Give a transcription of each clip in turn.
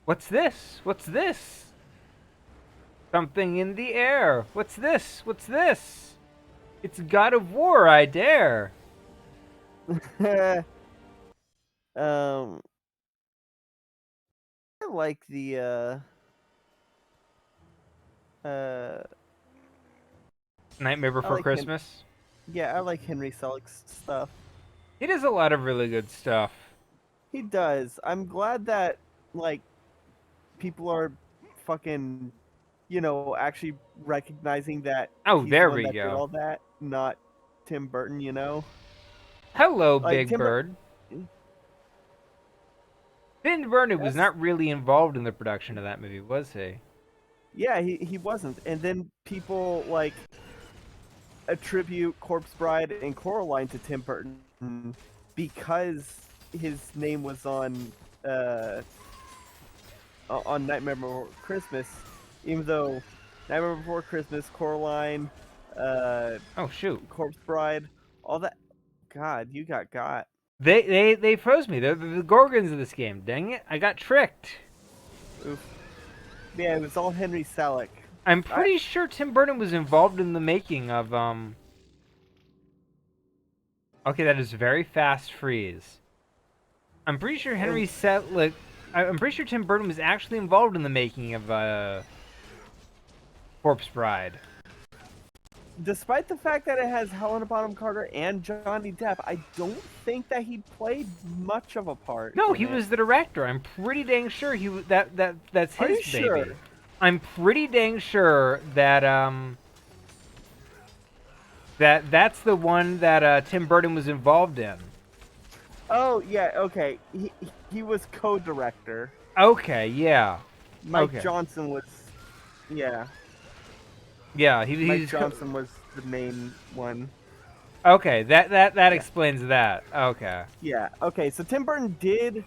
What's this? What's this? Something in the air. What's this? What's this? It's God of War, I dare. um, I like the uh, Nightmare I Before like Christmas. yeah, I like Henry Selick's stuff. He does a lot of really good stuff. He does. I'm glad that like people are fucking, actually recognizing that Oh, he's the there one we that did go. all that, not Tim Burton. Hello, Like Big Tim Burton. Bird. Tim Burton was That's not really involved in the production of that movie, was he? Yeah, he wasn't, and then people like attribute Corpse Bride and Coraline to Tim Burton because his name was uh on Nightmare Before Christmas, even though Nightmare Before Christmas, Coraline, uh, Oh shoot. Corpse Bride, all that. God, you got. They froze me. They're the Gorgons of this game. Dang it! I got tricked. Oof. Yeah, it was all Henry Selick. I'm I pretty sure Tim Burton was involved in the making of Okay, that is very fast freeze. I'm pretty sure and Henry Selick. I'm pretty sure Tim Burton was actually involved in the making of Corpse Bride. despite the fact that it has Helena Bonham Carter and Johnny Depp, I don't think that he played much of a part No, in he it. was the director. I'm pretty dang sure that's Are his you baby. sure? I'm pretty dang sure that's the one that Tim Burton was involved in. Oh yeah, okay. He was co-director. Okay, yeah. Mike Okay. Johnson was, yeah. Yeah, Mike Johnson was the main one. okay, that Yeah. explains that. Okay. Yeah. Okay, so Tim Burton did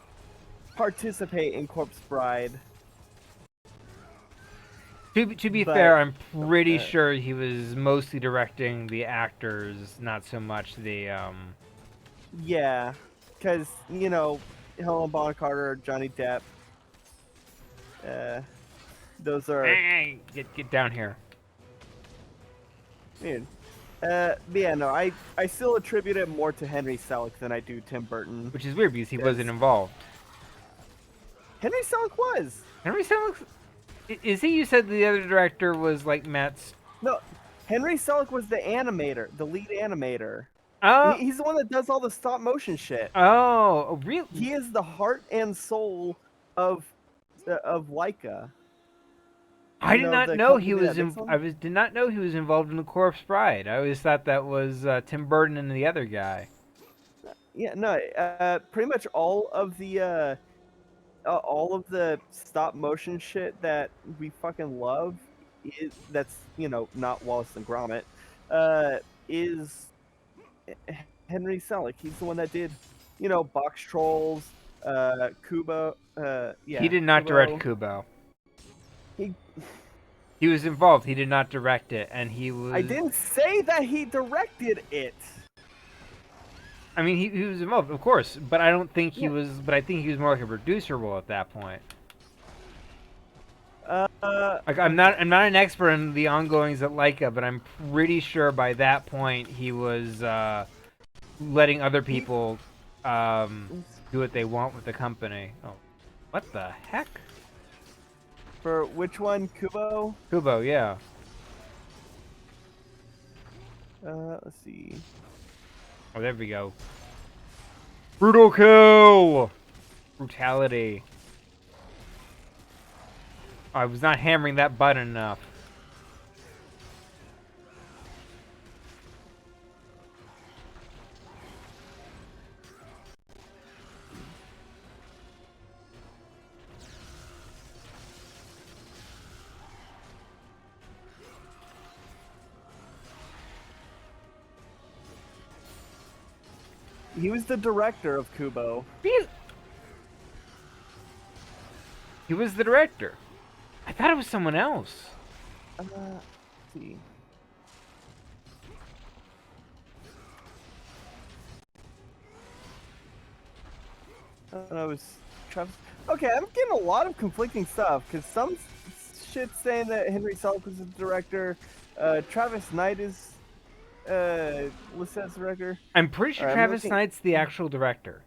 participate in Corpse Bride, To be fair, but I'm pretty uh, sure he was mostly directing the actors, not so much the yeah, because Helena Bonham Carter, Johnny Depp, uh, those are Hey, get down here. dude. But yeah, no, I still attribute it more to Henry Selick than I do Tim Burton, Which is weird because he wasn't because involved. Henry Selick was. Henry Selick, is he? You said the other director was like Matt's. No, Henry Selick was the animator, the lead animator. Oh, He's the one that does all the stop motion shit. really? He is the heart and soul of Leica. I did not The know he company was that makes them. did not know he was involved in the Corpse Bride. I always thought that was Tim Burton and the other guy. Yeah, no, pretty much all of the stop motion shit that we fucking love is that's not Wallace and Gromit, is Henry Selick. He's the one that did, Box Trolls, Kubo, He yeah, did not direct Kubo. Kubo. He, He was involved. He did not direct it, and he I was. didn't say that he directed it. I mean, he was involved, of course, but I don't think he Yeah. was. But I think he was more like a producer role at that point. Like I'm not an expert in the ongoings at Leica, but I'm pretty sure by that point he was letting other he, people do what they want with the company. Oh, what the heck? for which one, Kubo? Kubo, yeah. Let's see. Oh, there we go. Brutal kill! Brutality. I was not hammering that button enough. He was the director of Kubo. He was the director. I thought it was someone else. Let's see. thought I was Travis. Okay, I'm getting a lot of conflicting stuff because some shit saying that Henry Selick was the director. Travis Knight is listed as director. I'm pretty sure Alright, I'm Travis looking. Knight's the actual director.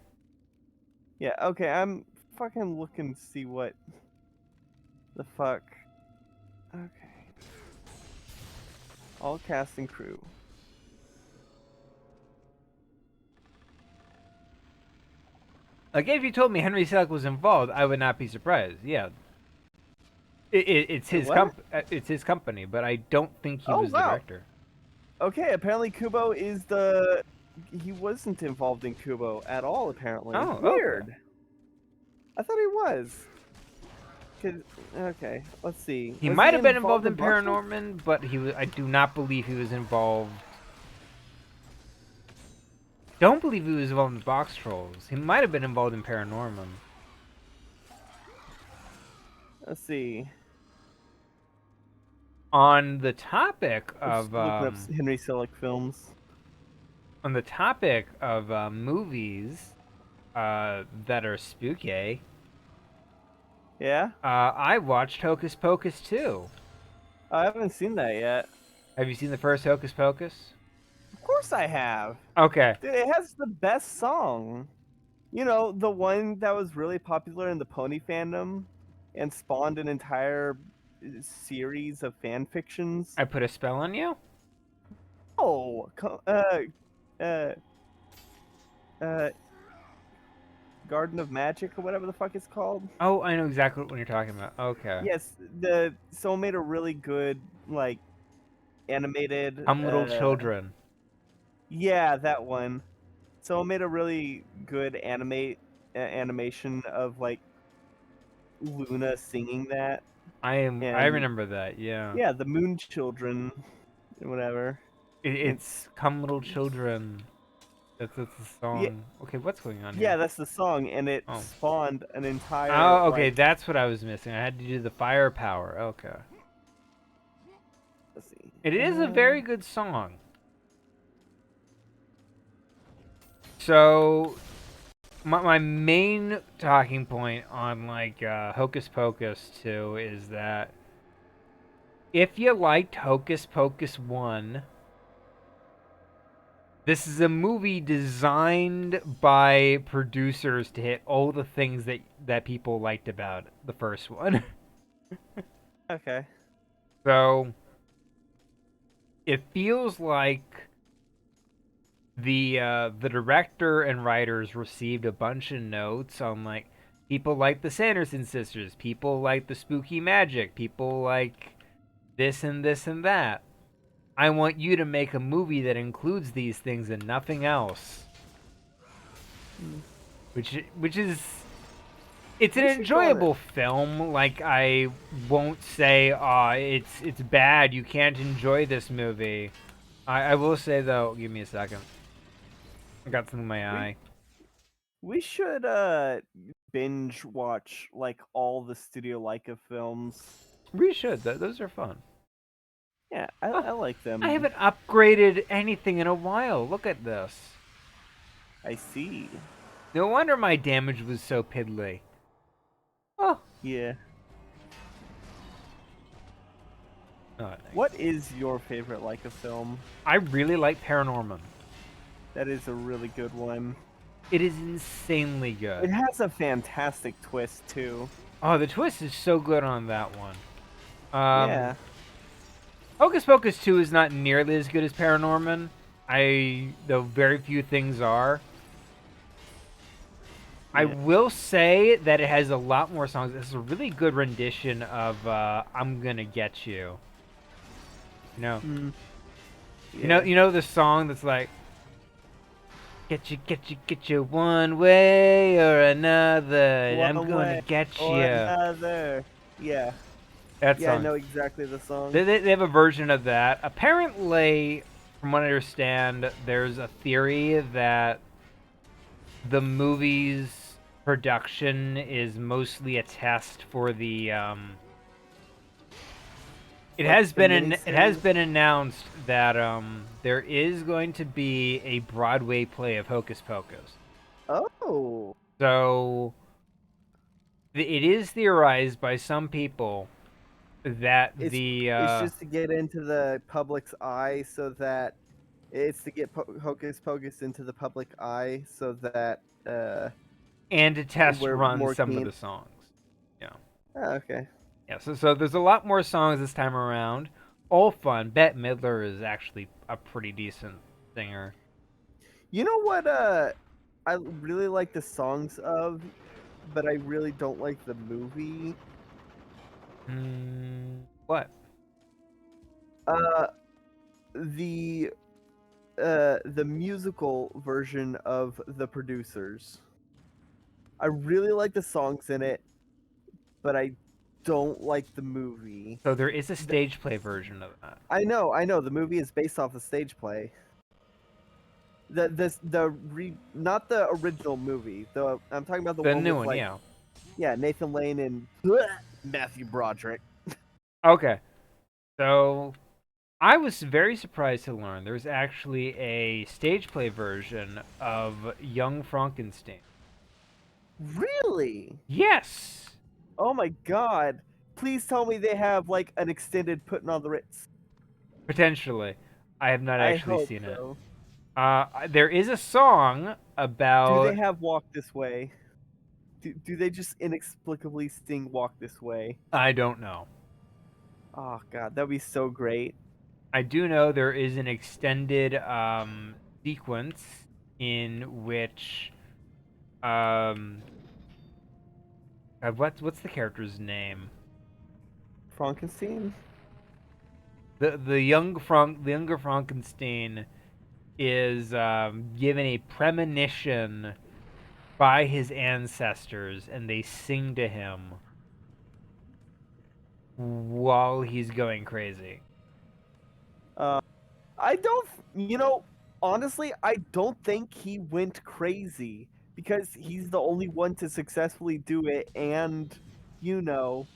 Yeah, okay, I'm fucking looking to see what the fuck. Okay. All cast and crew. Like, if you told me Henry Selick was involved, I would not be surprised. Yeah, it's Wait, his what? it's his company, but I don't think he Oh was the wow. director. Okay, apparently Kubo is the. He wasn't involved in Kubo at all. Apparently, Oh, okay. weird. I thought he was. Okay, let's see. He Was might he have been involved involved in in Box Trolls? Paranorman, but he was. I do not believe he was involved. Don't believe he was involved in Box Trolls. He might have been involved in Paranorman. Let's see. On the topic I'm just of looking up Henry Selick films. movies that are spooky, Yeah, I watched Hocus Pocus 2. I haven't seen that yet. Have you seen the first Hocus Pocus? Of course I have. Okay. Dude, it has the best song. You know, the one that was really popular in the pony fandom and spawned an entire series of fan fictions. I put a spell on you? Oh, uh, uh, Garden of Magic or whatever the fuck it's called. Oh, I know exactly what you're talking about. Okay. Yes, the Soul made a really good like animated. Little children. Yeah, that one. Soul made a really good animation of like Luna singing that, I and remember that, yeah. yeah, the Moon Children, whatever. It's Come Little Children. That's the Yeah, song. Okay, what's going on yeah, here? that's the song, and it Oh. spawned an entire Oh, okay, like. that's what I was missing. I had to do the firepower. Okay. Let's see. It is a very good song. So, my main talking point on like Hocus Pocus 2 is that if you liked Hocus Pocus 1, this is a movie designed by producers to hit all the things that people liked about the first one. Okay. So, it feels like the director and writers received a bunch of notes on like people like the Sanderson sisters, people like the spooky magic, people like this and this and that. I want you to make a movie that includes these things and nothing else. Which is it's an enjoyable film. Like I won't say it's bad. You can't enjoy this movie. I will say though, give me a second. I got something in my eye. We should binge watch like all the Studio Leica films. We should. Those are fun. Yeah, Oh, I like I them. haven't upgraded anything in a while. Look at this. I see. No wonder my damage was so piddly. Oh. Yeah. Oh, nice. What is your favorite Leica film? I really like Paranorman. That is a really good one. It is insanely It good. has a fantastic twist too. Oh, the twist is so good on that one. Yeah. Hocus Pocus 2 is not nearly as good as Paranorman. Though very few things are. Yeah. I will say that it has a lot more songs. This is a really good rendition of "I'm Gonna Get You." You know, Yeah. you know the song that's like, get you one way or another. One I'm gonna way get or you. another. Yeah. That Yeah, I song. know exactly the song. They have a version of that. Apparently, from what I understand, there's a theory that the movie's production is mostly a test for the It Like has the been miniseries? announced that there is going to be a Broadway play of Hocus Pocus. Oh. So it is theorized by some people that It's the it's just to get into the public's eye, so that it's to get Hocus Pocus into the public eye, so that and to test we're run more some of keen. the songs. Yeah. Oh, okay. Yeah, so there's a lot more songs this time around. All fun. Bette Midler is actually a pretty decent singer. You know what? I really like the songs of, but I really don't like the movie. What? Uh, the the musical version of The Producers. I really like the songs in it, but I don't like the movie. So there is a stage play version of that. I know. The movie is based off a stage play. Not the original movie. I'm talking about the The one new with one, yeah. Nathan Lane and Matthew Broderick. Okay. So I was very surprised to learn there's actually a stage play version of Young Frankenstein. Really? Yes! Oh my god! Please tell me they have like an extended putting on the Ritz. Potentially. I have not I actually hope seen it. so. There is a song Do they about. have Walk This Way? Do they just inexplicably sing Walk This Way? I don't know. Oh god, that'd be so great. I do know there is an extended sequence in which um what's the character's name? Frankenstein? The younger Frankenstein is given a premonition by his ancestors, and they sing to him while he's going crazy. Uh, I don't, you know, honestly, I don't think he went crazy because he's the only one to successfully do it and, you know,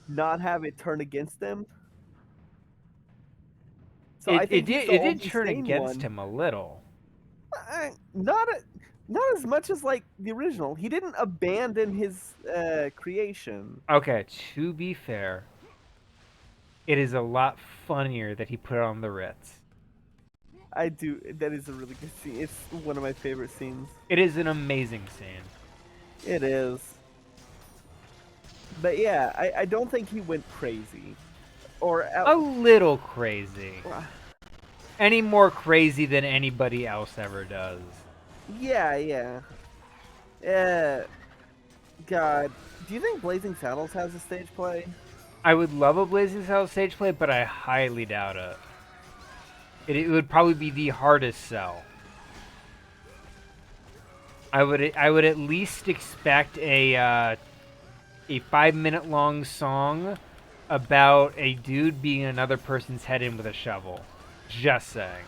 not have it turn against him. So I think he's the It did only turn sane against one. him a little. Not not as much as like the original. He didn't abandon his creation. Okay, to be fair, it is a lot funnier that he put on the Ritz. I do. That is a really good scene. It's one of my favorite scenes. It is an amazing scene. It is. But yeah, I don't think he went crazy. Or A little crazy. Any more crazy than anybody else ever does. yeah, yeah. Uh, God, do you think Blazing Saddles has a stage play? I would love a Blazing Saddles stage play, but I highly doubt it. It would probably be the hardest sell. I would at least expect a 5 minute long song about a dude beating another person's head in with a shovel. Just saying.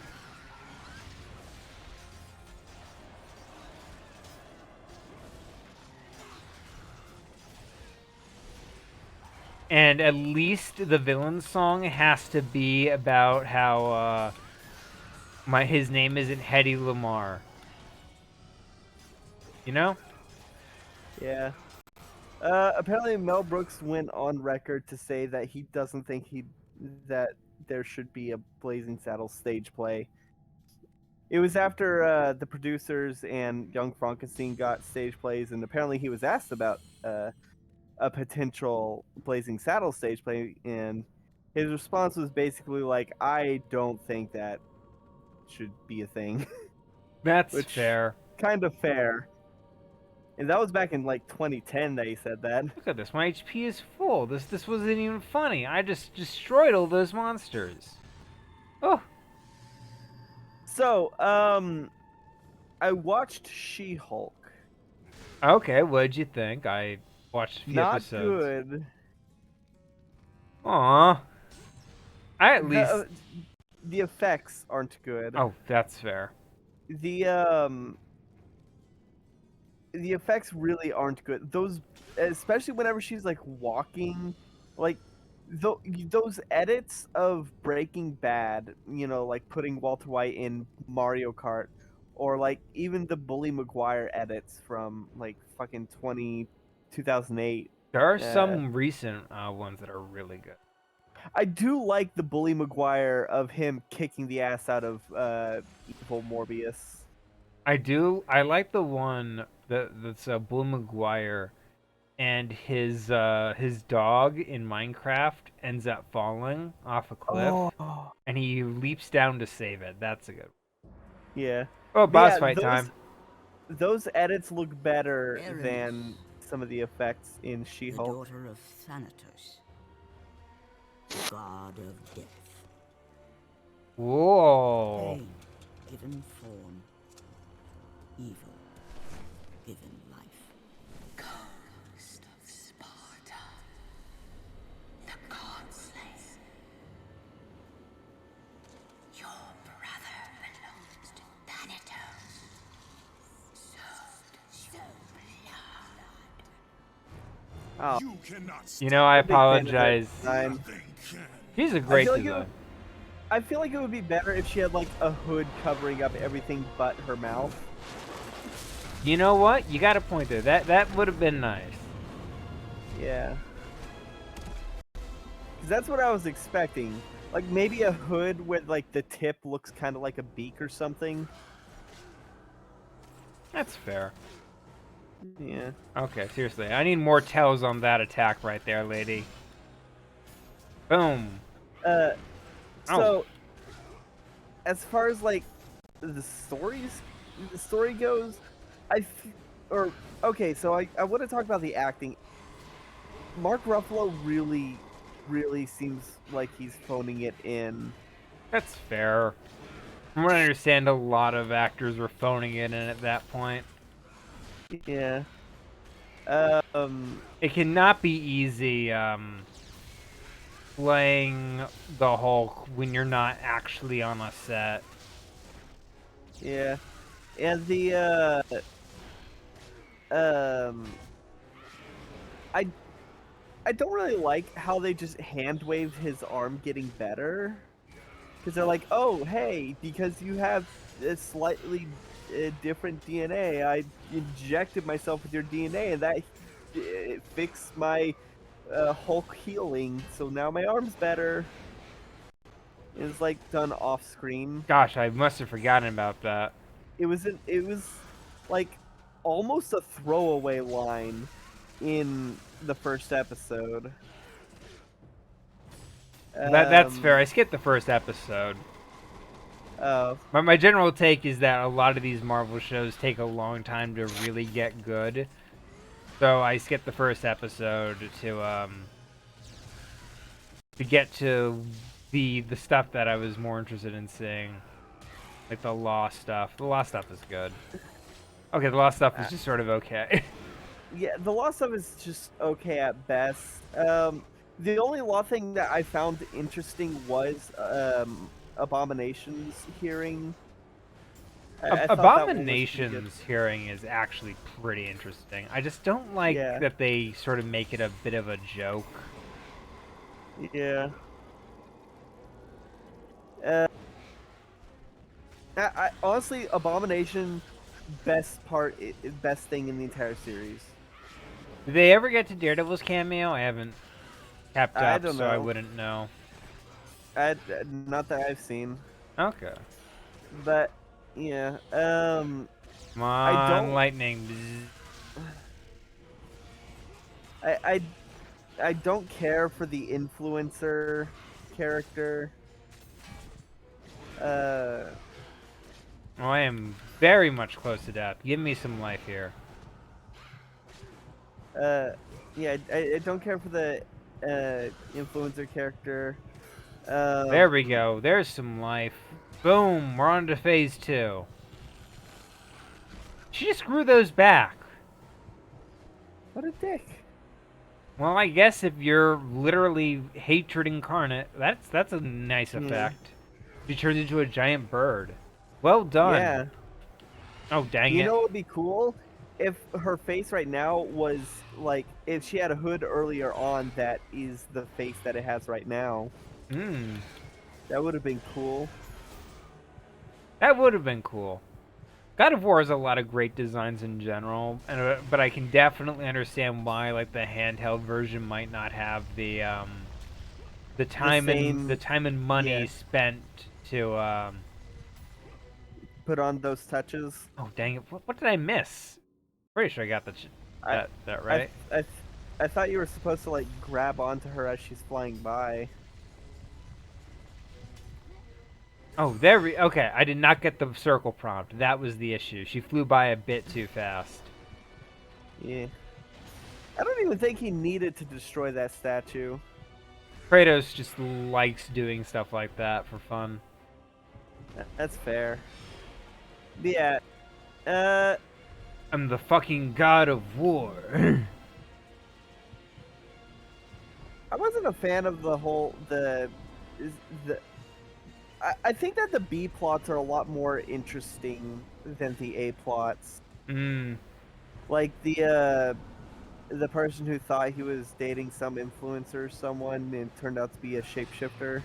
And at least the villain song has to be about how his name isn't Hedy Lamar. You know? Yeah. Apparently Mel Brooks went on record to say that he doesn't think that there should be a Blazing Saddles stage play. It was after the producers and Young Frankenstein got stage plays, and apparently he was asked about a potential Blazing Saddles stage play, and his response was basically like, "I don't think that should be a thing," That's which fair. kind of fair. And that was back in like 2010 that he said that. Look at this. My HP is full. This wasn't even funny. I just destroyed all those monsters. Oh, So, I watched She-Hulk. okay. What'd you think? I watched a few Not episodes. good. Aw. I at least. The effects aren't good. Oh, that's fair. The the effects really aren't good. Those, especially whenever she's like walking, like those edits of Breaking Bad, you know, like putting Walter White in Mario Kart, or like even the Bully Maguire edits from like fucking 2008. There are Uh, some recent ones that are really good. I do like the Bully Maguire of him kicking the ass out of evil Morbius. I do. I like the one that's Bull McGuire and his dog in Minecraft ends up falling off a cliff, Oh, and he leaps down to save it. That's a good. yeah. Oh, But boss yeah, fight time. those edits look better than Berenice, some of the effects in the She-Hulk. daughter of Thanatos, god of death. Whoa. Pain given form, evil given life. Ghost of Sparta, the god slayer. Your brother belongs to Thanatos. So blood. Oh, You cannot You know, I I'm a big fan of that apologize. design. nothing can. He's a I great feel like design. I feel like it would be better if she had like a hood covering up everything but her mouth. You know what? You got a point there. That would have been nice. Yeah. 'Cause that's what I was expecting. Like maybe a hood where like the tip looks kind of like a beak or something. That's fair. Yeah. Okay, seriously, I need more tells on that attack right there, lady. Boom. So Oh. as far as like the story goes, okay, so I want to talk about the acting. Mark Ruffalo really seems like he's phoning it in. That's fair. From what I understand, a lot of actors were phoning it in at that point. Yeah. It cannot be easy playing the Hulk when you're not actually on a set. Yeah. And the I I don't really like how they just hand waved his arm getting better. Because they're like, oh, hey, because you have a slightly different DNA, I injected myself with your DNA, and that fixed my Hulk healing, so now my arm's better. It's like done off screen. Gosh, I must have forgotten about that. It was like almost a throwaway line in the first episode. That's fair. I skipped the first episode. Oh, My general take is that a lot of these Marvel shows take a long time to really get good. So I skipped the first episode to get to the stuff that I was more interested in seeing. Like the Law stuff. The Law stuff is good. Okay, the Law stuff is just sort of okay. yeah, the law stuff is just okay at best. The only law thing that I found interesting was Abomination's hearing. I thought that one was pretty good. Abomination's hearing is actually pretty interesting. I just don't like Yeah. that they sort of make it a bit of a joke. Yeah. I honestly, Abomination, best thing in the entire series. Did they ever get to Daredevil's cameo? I haven't kept I up, don't so I know. wouldn't know. Not that I've seen, Okay. but yeah. Come on, don't- lightning. Bzz. I don't care for the influencer character. Oh, I am very much close to death. Give me some life here. Yeah, I don't care for the influencer character. There we go. There's some life. Boom. We're on to phase 2. She just grew those back. What a dick. Well, I guess if you're literally hatred incarnate, that's a nice Yeah. effect. She turns into a giant bird. Well done. Yeah. Oh, dang You it. know what would be cool? If her face right now was like, if she had a hood earlier on that is the face that it has right now. Hmm. That would have been cool. That would have been cool. God of War has a lot of great designs in general, but I can definitely understand why like the handheld version might not have the The the same, time and money yeah, spent to put on those touches. oh dang it, what did I miss? Pretty sure I got I, that I, right. I, I thought you were supposed to like grab onto her as she's flying by. Oh, there we okay. I did not get the circle prompt. That was the issue. She flew by a bit too fast. Yeah. I don't even think he needed to destroy that statue. Kratos just likes doing stuff like that for fun. That's fair. But yeah. Uh, I'm the fucking god of war. I wasn't a fan of the whole is the. I think that the B plots are a lot more interesting than the A plots. mm. Like the person who thought he was dating some influencer or someone and turned out to be a shapeshifter.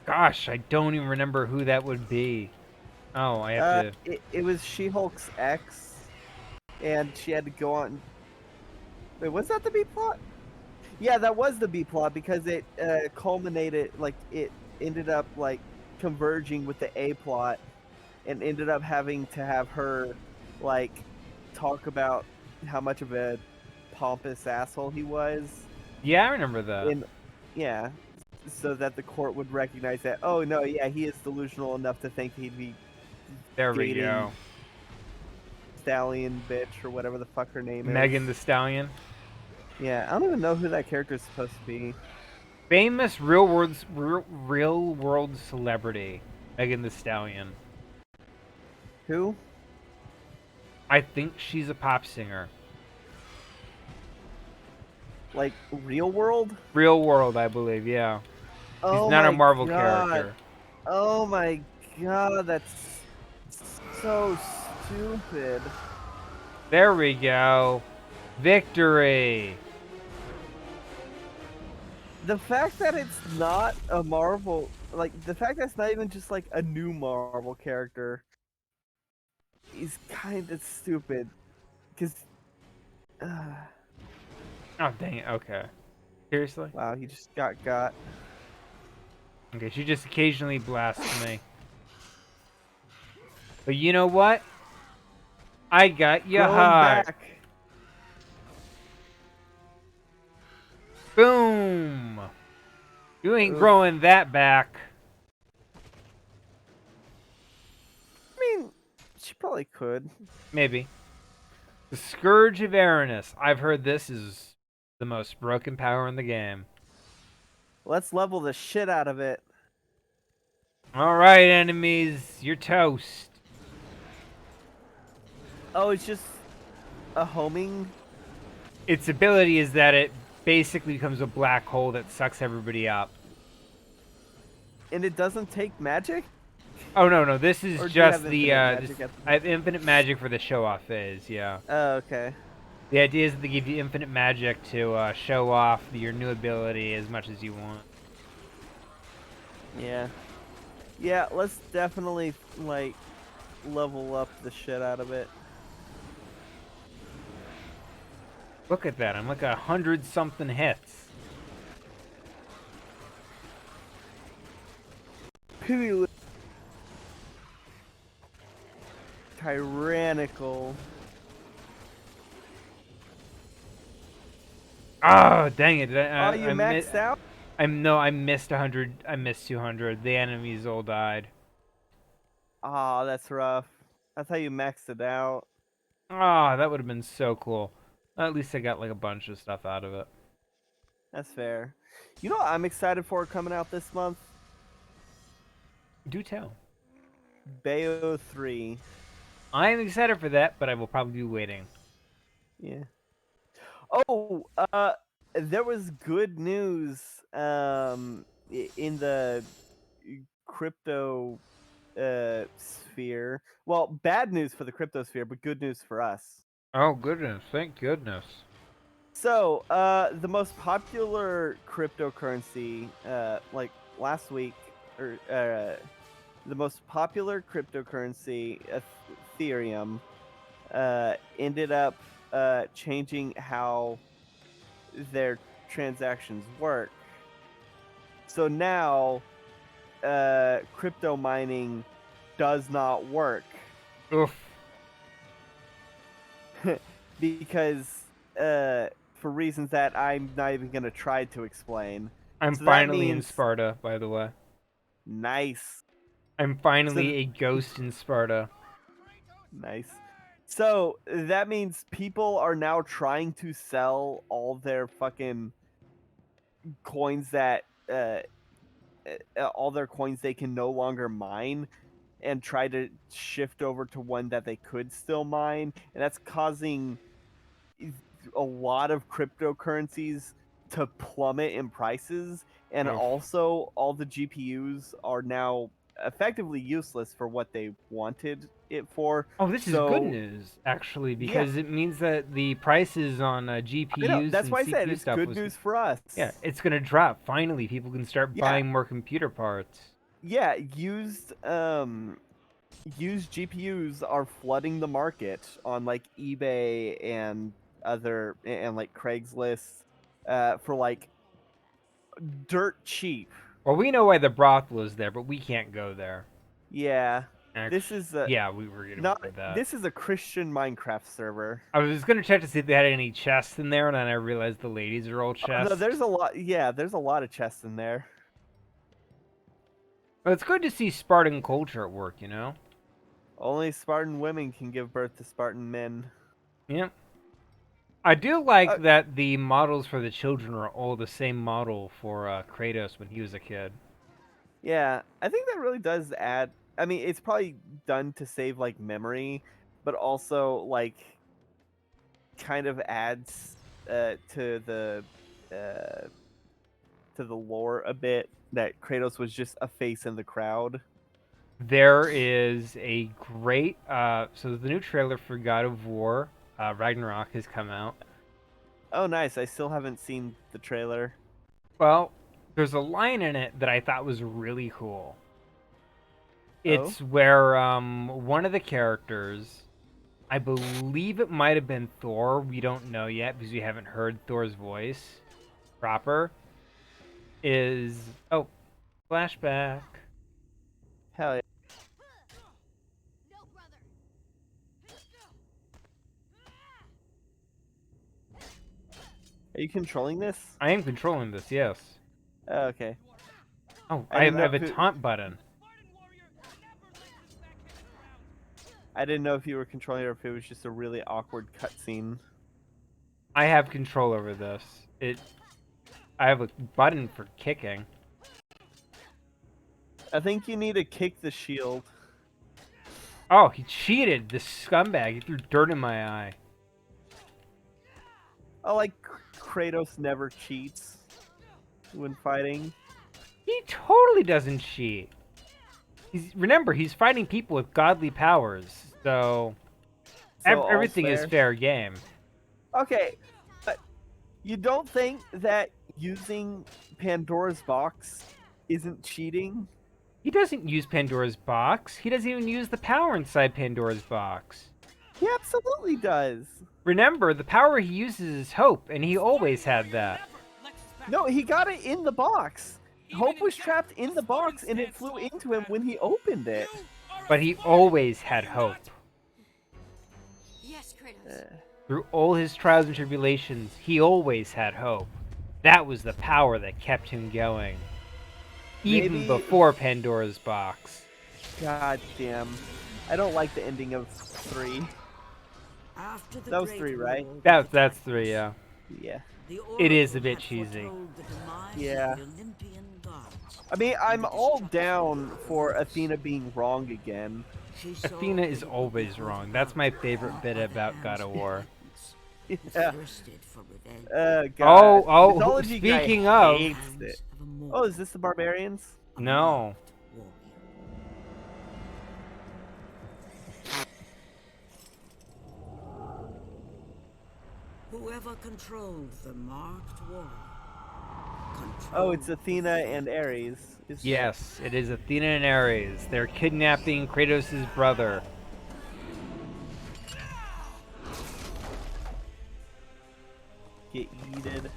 Gosh, I don't even remember who that would be. Oh, I have to. It was She-Hulk's ex, and she had to go on. Wait, was that the B plot? Yeah, that was the B plot because it culminated, like, it ended up, like, converging with the A plot and ended up having to have her, like, talk about how much of a pompous asshole he was. Yeah, I remember that. And, yeah, so that the court would recognize that, oh, no, yeah, he is delusional enough to think he'd be There we dating go. Stallion bitch or whatever the fuck her name Megan is. the Stallion. Yeah, I don't even know who that character is supposed to be. Famous real world celebrity. Megan the Stallion. Who? I think she's a pop singer. Like real world? Real world, I believe, yeah. She's Oh not a my Marvel god. character. Oh my god, that's so stupid. There we go. Victory. The fact that it's not a Marvel, like the fact that it's not even just like a new Marvel character is kind of stupid. Cause, Oh, dang it. Okay. Seriously? wow, he just got. Okay, she just occasionally blasts me. But you know what? I got you Growing hard. back. Boom. You ain't Oof. growing that back. I mean, she probably could. Maybe. The Scourge of Aranis. I've heard this is the most broken power in the game. Let's level the shit out of it. Alright, enemies. You're toast. Oh, it's just a homing. Its ability is that it basically becomes a black hole that sucks everybody up. And it doesn't take magic? Oh, no. This is Or do you just have the, infinite magic at I have infinite magic for the show-off phase, yeah. Oh, okay. The idea is that they give you infinite magic to show off your new ability as much as you want. Yeah. Yeah, let's definitely, like, level up the shit out of it. Look at that, I'm like 100-something hits. Tyrannical. Oh, dang it. Oh, you maxed out? I missed 100. I missed 200. The enemies all died. Oh, that's rough. I thought you maxed it out. Ah, that would have been so cool. At least I got like a bunch of stuff out of it. That's fair. You know what I'm excited for coming out this month? Do tell. Bayo 3. I am excited for that, but I will probably be waiting. Yeah. Oh, there was good news in the crypto sphere. Well, bad news for the crypto sphere, but good news for us. Oh goodness! Thank goodness. So, the most popular cryptocurrency, like last week, or the most popular cryptocurrency, Ethereum, ended up changing how their transactions work. So now, crypto mining does not work Oof. because for reasons that I'm not even gonna try to explain. I'm So that finally in means Sparta, by the way. nice. I'm So finally a ghost in Sparta. nice. So that means people are now trying to sell all their fucking coins that all their coins they can no longer mine and try to shift over to one that they could still mine, and that's causing a lot of cryptocurrencies to plummet in prices, and Oof. also all the GPUs are now effectively useless for what they wanted it for. Oh, this is good So news, actually, yeah, because it means that the prices on I know. GPUs That's and why I said CPU it's stuff good was, news for us. yeah, it's gonna drop. Finally, people can start Yeah, buying more computer parts. yeah. Used GPUs are flooding the market on like eBay and other and like Craigslist for like dirt cheap. Well, we know why the brothel is there, but we can't go there. Yeah, this Actually, is a yeah, we were gonna not. avoid that. This is a Christian Minecraft server. I was gonna check to see if they had any chests in there, and then I realized the ladies are all Oh, no, chests. there's a lot. Yeah, there's a lot of chests in there. But it's good to see Spartan culture at work, you know? Only Spartan women can give birth to Spartan men. Yeah. I do like Uh, that the models for the children are all the same model for Kratos when he was a kid. yeah, I think that really does add. I mean, it's probably done to save like memory, but also like kind of adds uh, to the lore a bit that Kratos was just a face in the crowd. There is a great so the new trailer for God of War Ragnarok has come out. Oh, nice! I still haven't seen the trailer. Well, there's a line in it that I thought was really cool. Oh, It's where one of the characters, I believe it might have been Thor, we don't know yet because we haven't heard Thor's voice proper, is oh, flashback. hell yeah! No, brother. Are you controlling this? I am controlling this, yes. Oh, okay. Oh, I I didn't have, I know have a if it, taunt button. I didn't know if you were controlling it or if it was just a really awkward cutscene. I have control over this. I have a button for kicking. I think you need to kick the shield. Oh, he cheated, the scumbag. He threw dirt in my eye. Oh, like Kratos never cheats when fighting. He totally doesn't cheat. Remember, he's fighting people with godly powers, so So all's everything is fair. fair game. Okay, but you don't think that using Pandora's box isn't cheating? He doesn't use Pandora's box. He doesn't even use the power inside Pandora's box. He absolutely does. Remember, the power he uses is hope, and he always had that. No, he got it in the box. Hope was trapped in the box and it flew into him when he opened it. But he always had hope. Yes, Kratos. Through all his trials and tribulations, he always had hope. That was the power that kept him going. Even Maybe- before Pandora's box. God damn. I don't like the ending of 3. After the That was Great 3, right? War, That's 3, yeah. Yeah. the It is a Oracle bit had cheesy. foretold the demise Yeah. of the Olympian gods. I mean, I'm all down for Athena being wrong again. She saw Athena is that it would always be wrong. brought That's my about favorite by bit the about hands God of of War. titans who Yeah. thirsted for revenge. God. Oh, Mythology guy speaking of- hates Hands it. of a Oh, mortal, is this the barbarians? a No. warrior. Whoever controlled the marked warrior Oh, it's Athena and Ares, isn't it? Yes, it is Athena and Ares. They're kidnapping Kratos' brother. Get yeeted.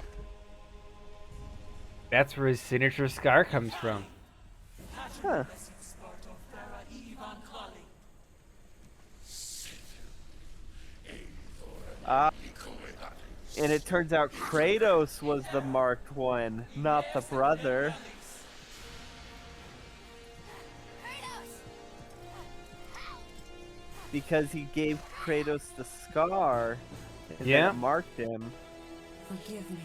That's where his signature scar comes from. Huh. Ah, and it turns out Kratos was the marked one, not the brother. Because he gave Kratos the scar, and then Yeah. it marked him. Forgive me.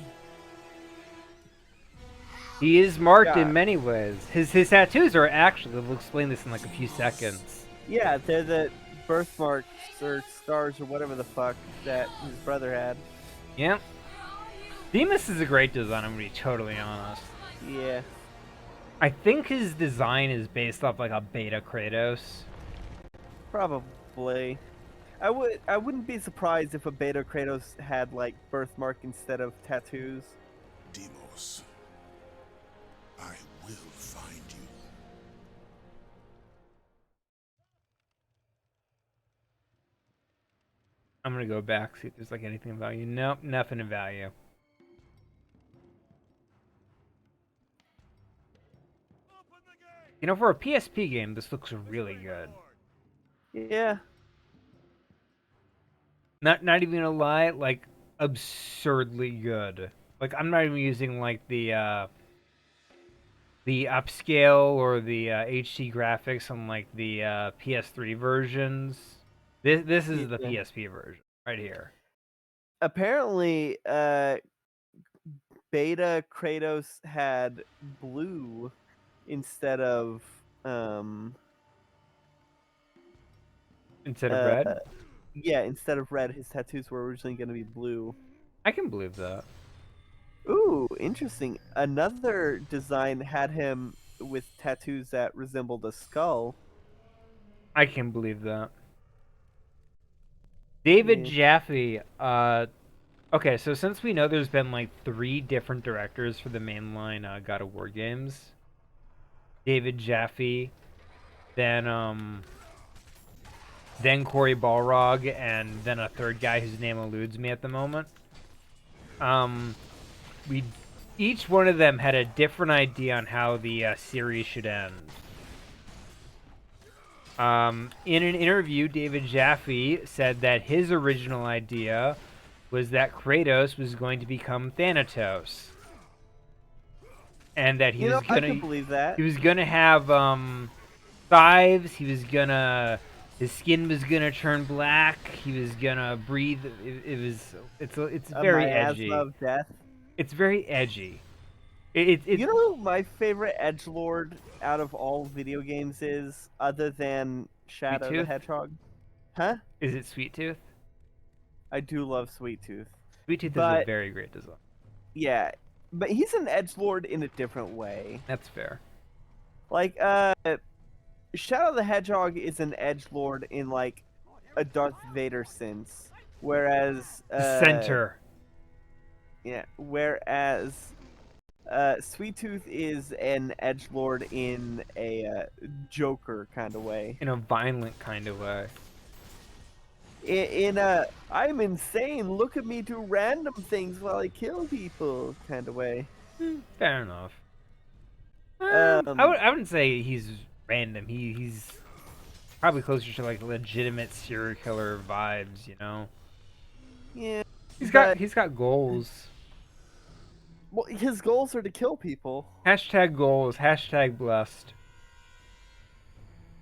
He is marked Yeah. in many ways. His tattoos are actually, we'll explain this in like a few seconds. Yeah, they're the birthmarks or scars or whatever the fuck that his brother had. Yeah. Demas is a great design, I'm gonna be totally honest. Yeah. I think his design is based off like a beta Kratos. Probably. I wouldn't be surprised if a beta Kratos had like birthmark instead of tattoos. Deimos, I will find you. I'm gonna go back, see if there's like anything of value. Nope, nothing of value. You know, for a PSP game, this looks really good. Yeah. Not even gonna lie, like absurdly good. Like I'm not even using like the upscale or the HD graphics on like the PS3 versions. This is the Yeah. PSP version right here. Apparently, beta Kratos had blue instead of Instead of uh red. yeah, instead of red. His tattoos were originally going to be blue. I can believe that. Ooh, interesting. Another design had him with tattoos that resembled a skull. I can believe that. David Yeah. Jaffe. Okay, so since we know there's been like 3 different directors for the mainline God of War games, David Jaffe, then then Corey Balrog, and then a third guy whose name eludes me at the moment. We each one of them had a different idea on how the series should end. In an interview, David Jaffe said that his original idea was that Kratos was going to become Thanatos, and that he You know, was I gonna can believe that. have thighs. He was gonna his skin was gonna turn black. He was gonna breathe. It's A very miasma edgy. of death. It's very edgy. It You know who my favorite edgelord out of all video games is, other than Sweet Shadow the Tooth. Hedgehog? Huh? Is it Sweet Tooth? I do love Sweet Tooth. Sweet Tooth is a But very great design. yeah, but he's an edgelord in a different way. That's fair. Like, Shadow the Hedgehog is an edgelord in like a Darth Vader sense, whereas Center. yeah, whereas Sweet Tooth is an edgelord in a Joker kind of way. In a violent kind of way. In a I'm insane, look at me do random things while I kill people kind of way. Fair enough. Um, I wouldn't say he's random. He's probably closer to like legitimate serial killer vibes, you know. Yeah, He's got goals. well, his goals are to kill people. Hashtag goals. Hashtag blessed.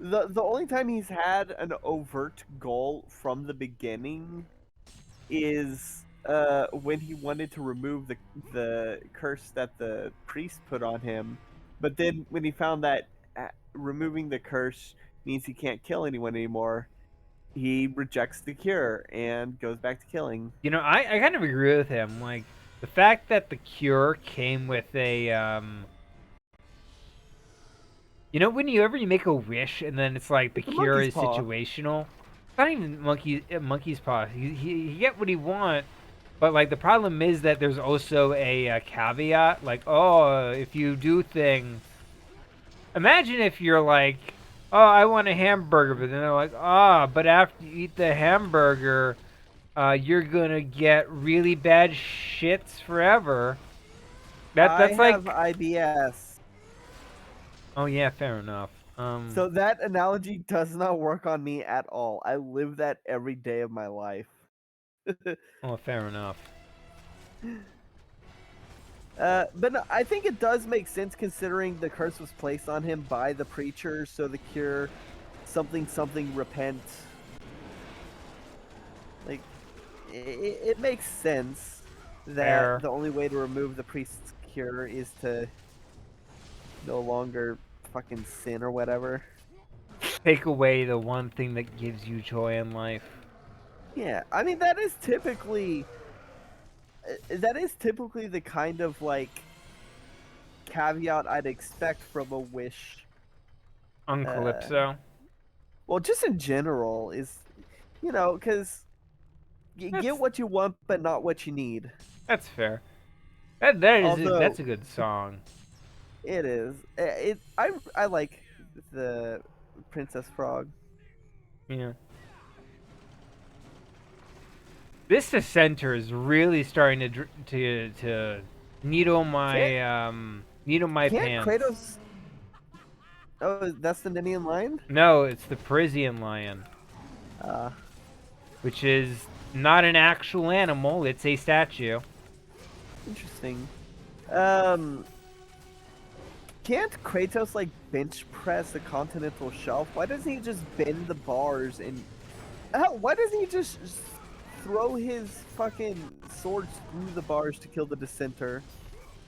The only time he's had an overt goal from the beginning is when he wanted to remove the curse that the priest put on him, but then when he found that removing the curse means he can't kill anyone anymore, he rejects the cure and goes back to killing. You know, I kind of agree with him. Like the fact that the cure came with a you know, when you make a wish and then it's like the It's a cure monkey's is paw. situational. It's not even monkey's paw. He get what he want, But like the problem is that there's also a caveat, like, oh, if you do thing, imagine if you're like, oh, I want a hamburger, but then they're like, ah, but after you eat the hamburger, you're gonna get really bad shits forever. I That's have like, IBS. oh yeah, fair enough. So that analogy does not work on me at all. I live that every day of my life. Oh, fair enough. But no, I think it does make sense considering the curse was placed on him by the preacher, so the cure, something repent. Like, it makes sense that Fair. the only way to remove the priest's cure is to no longer fucking sin or whatever. Take away the one thing that gives you joy in life. Yeah, I mean that is typically the kind of like caveat I'd expect from a wish. On Uh, Calypso. well, just in general is, because That's get what you want, but not what you need. that's fair. That's Although a good song. it is, I like the Princess Frog. Yeah. This dissenter is really starting to needle my Can't pants. Kratos? Oh, that's the Ninian line. No, it's the Parisian lion, Uh, which is not an actual animal. It's a statue. Interesting. Um, can't Kratos like bench press a continental shelf? Why doesn't he just bend the bars and? Hell, why doesn't he just throw his fucking sword through the bars to kill the dissenter?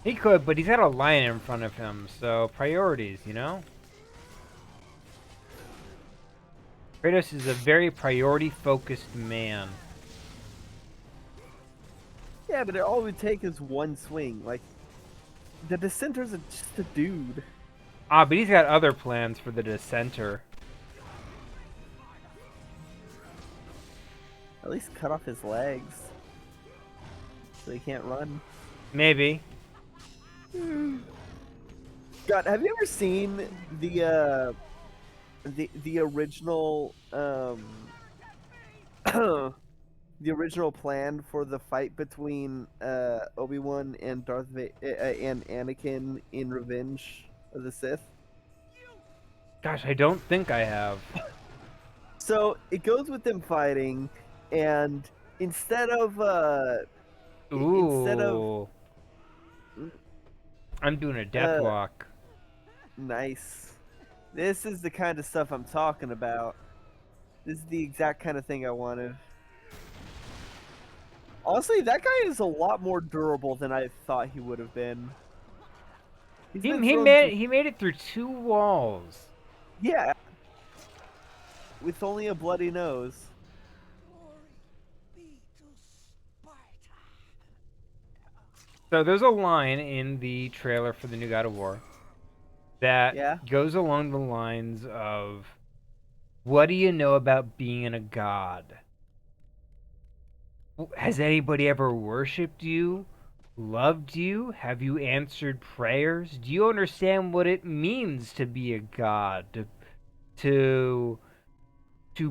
He could, but he's got a lion in front of him, so priorities, you know? Kratos is a very priority-focused man. Yeah, but all it would take is one swing. Like, the dissenter's just a dude. Ah, but he's got other plans for the dissenter. At least cut off his legs, so he can't run. Maybe. God, have you ever seen the original the original plan for the fight between Obi-Wan and and Anakin in Revenge of the Sith? Gosh, I don't think I have. So it goes with them fighting, and instead of Ooh. I'm doing a uh, deathlock. nice. This is the kind of stuff I'm talking about. This is the exact kind of thing I wanted. Honestly, that guy is a lot more durable than I thought he would have been. He's been thrown He made it through 2 walls. yeah, with only a bloody nose. Glory be to Sparta. So there's a line in the trailer for the new God of War that Yeah. goes along the lines of, what do you know about being a god? Has anybody ever worshipped you? Loved you? Have you answered prayers? Do you understand what it means to be a god? To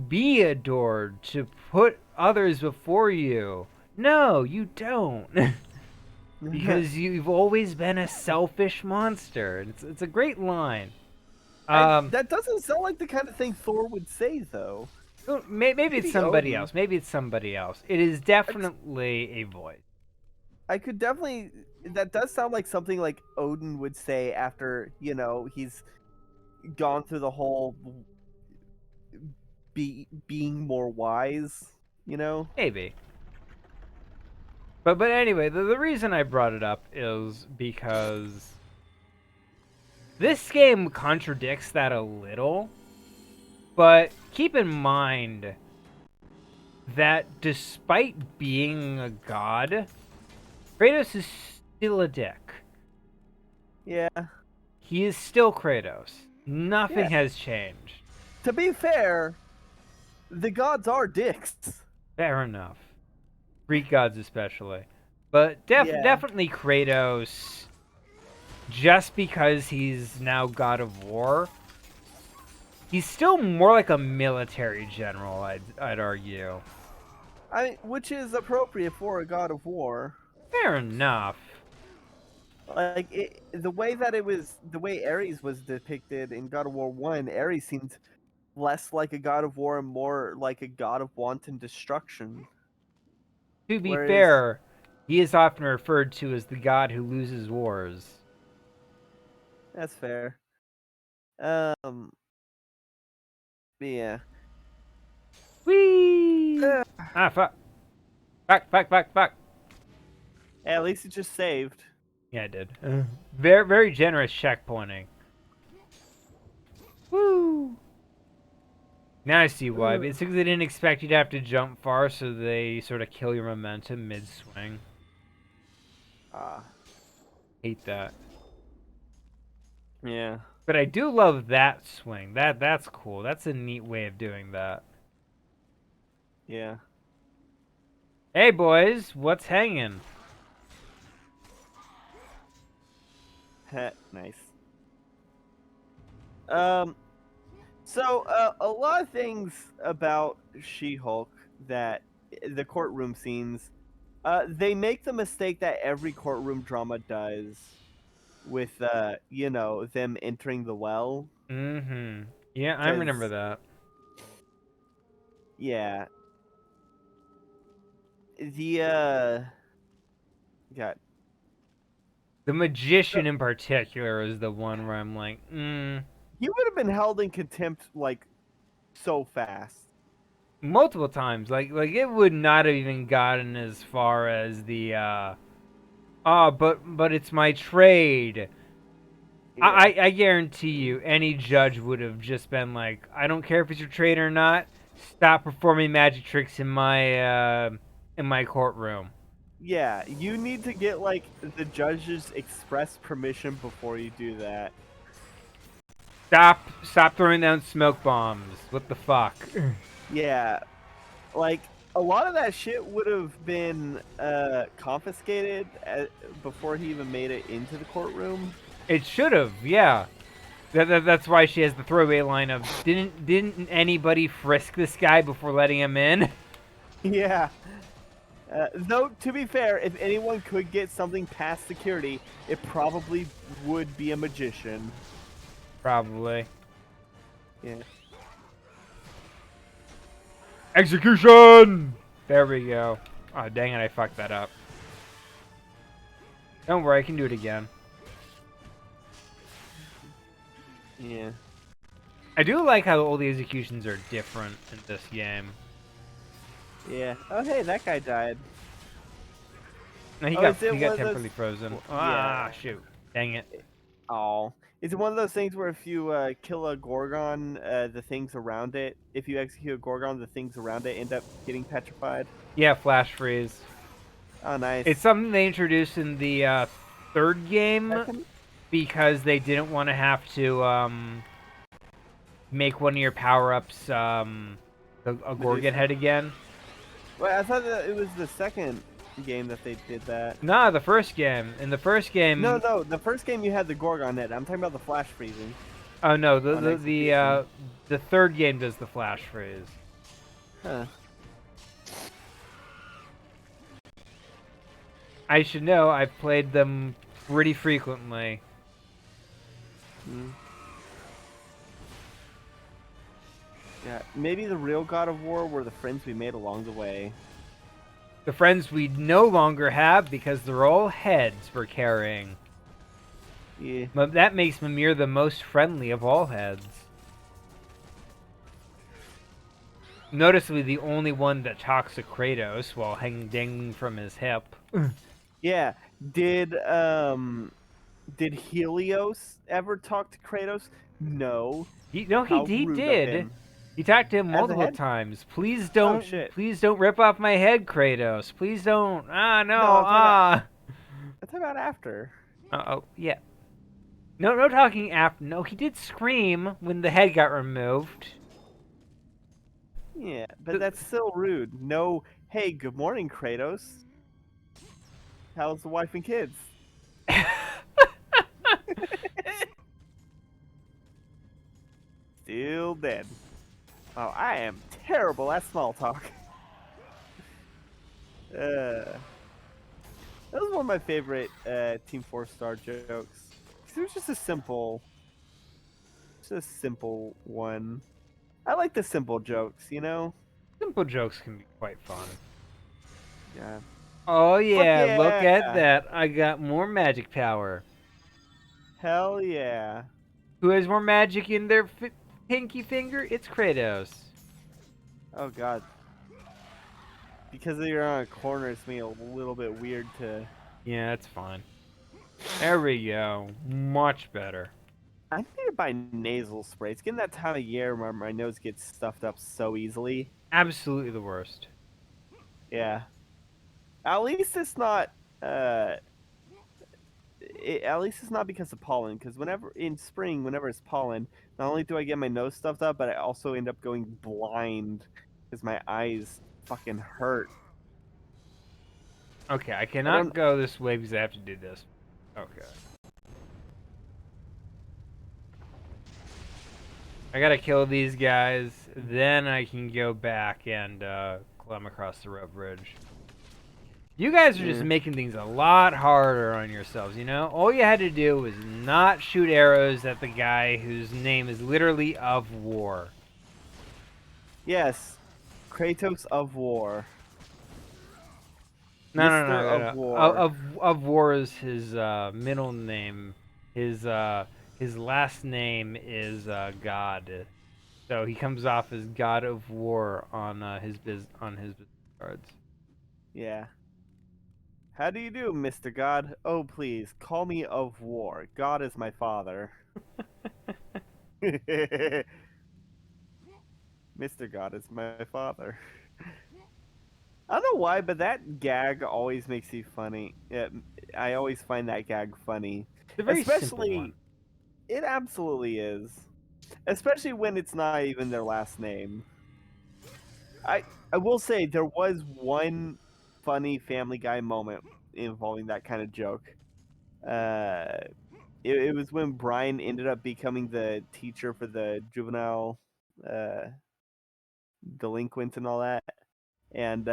be adored? To put others before you? No, you don't. Because you've always been a selfish monster. It's a great line. That doesn't sound like the kind of thing Thor would say, though. Maybe it's Maybe somebody Odin. else. Maybe it's somebody else. It is definitely a voice. I could definitely. That does sound like something like Odin would say after he's gone through the whole being more wise. Maybe. But anyway, the reason I brought it up is because this game contradicts that a little. But keep in mind that despite being a god, Kratos is still a dick. Yeah. He is still Kratos. Nothing Yeah. has changed. To be fair, the gods are dicks. Fair enough. Greek gods especially. But Yeah. definitely Kratos, just because he's now god of war, he's still more like a military general, I'd argue. Which is appropriate for a god of war. Fair enough. Like the way that the way Ares was depicted in God of War 1, Ares seemed less like a god of war and more like a god of wanton destruction. To be Whereas fair, he is often referred to as the god who loses wars. that's fair. Um yeah. Whee! Eh, Ah, fuck. Fuck. at least it just saved. Yeah, I did. Very, very generous checkpointing. Woo! Now I see why. It's because they didn't expect you to have to jump far, so they sort of kill your momentum mid-swing. Ah. Hate that. Yeah. But I do love that swing. That's cool. That's a neat way of doing that. Yeah. Hey, boys, what's hanging? Heh, nice. So a lot of things about She-Hulk that the courtroom scenes, they make the mistake that every courtroom drama does with them entering the well. Mm-hmm. Yeah, I remember 'Cause that. yeah, the God, The so magician in particular is the one where I'm like, he would have been held in contempt like so fast. multiple times. Like it would not have even gotten as far as the but it's my trade. Yeah. I guarantee you, any judge would have just been like, I don't care if it's your trade or not. Stop performing magic tricks in my courtroom. Yeah, you need to get like the judge's express permission before you do that. Stop throwing down smoke bombs. What the fuck? Yeah, like a lot of that shit would have been confiscated before he even made it into the courtroom. It should have, yeah. That's why she has the throwaway line of didn't anybody frisk this guy before letting him in? Yeah. Though, to be fair, if anyone could get something past security, it probably would be a magician. Probably. Yeah. Execution! There we go. Oh, dang it, I fucked that up. Don't worry, I can do it again. Yeah. I do like how all the executions are different in this game. Yeah. Oh, hey, that guy died. No, Is it he one got of those- temporarily frozen. Ah, shoot. Dang it. Oh. Is it one of those things where if you kill a Gorgon, the things around it, if you execute a Gorgon, the things around it end up getting petrified? Yeah, flash freeze. Oh, nice. It's something they introduced in the third game Second? because they didn't want to have to make one of your power-ups a Gorgon head again. Wait, I thought that it was the second game that they did that. Nah, the first game. In the first game. No, the first game you had the Gorgon head. I'm talking about the flash freezing. Oh no, on the third game does the flash freeze. Huh. I should know. I've played them pretty frequently. Hmm. Yeah, maybe the real God of War were the friends we made along the way. The friends we no longer have because they're all heads we're carrying. Yeah. But that makes Mimir the most friendly of all heads. Noticeably the only one that talks to Kratos while dangling from his hip. Yeah. Did Helios ever talk to Kratos? No. He How did. rude of Did. him. He talked to him As a multiple head? times. Please Oh, shit. please don't rip off my head, Kratos. Please don't. Ah, no, No, ah. That's about after. Uh-oh, yeah. No talking after. No, he did scream when the head got removed. Yeah, but that's still rude. No, Hey, good morning, Kratos. How's the wife and kids? Still dead. Oh, I am terrible at small talk. That was one of my favorite Team 4-Star jokes. 'Cause it was just a simple one. I like the simple jokes, you know? Simple jokes can be quite fun. Yeah. Oh Fuck yeah, look at yeah! that. I got more magic power. Hell yeah. Who has more magic in their pinky finger? It's Kratos. Oh god. Because you're on a corner, it's me a little bit weird to... Yeah, that's fine. There we go. Much better. I need to buy nasal spray. It's getting that time of year where my nose gets stuffed up so easily. Absolutely the worst. Yeah. At least it's not... Uh, at least it's not because of pollen, because whenever in spring, whenever it's pollen, not only do I get my nose stuffed up, but I also end up going blind because my eyes fucking hurt. Okay, I I cannot don't. go this way because I have to do this. Okay. I gotta kill these guys, then I can go back and climb across the rope bridge. You guys are just Yeah. making things a lot harder on yourselves, you know? All you had to do was not shoot arrows at the guy whose name is literally of war. Yes, Kratos of War, No, no, Mister no, no, of no. War. Of war is his middle name. His last name is God. So he comes off as God of War on his business cards. Yeah. How do you do, Mister God? Oh, please call me of War. God is my father. Mister God is my father. I don't know why, but that gag always makes me funny. Yeah, I always find that gag funny. It's a very simple one. Especially, it absolutely is. Especially when it's not even their last name. I I will say there was one funny Family Guy moment involving that kind of joke. Uh, it was when Brian ended up becoming the teacher for the juvenile uh, delinquents and all that, and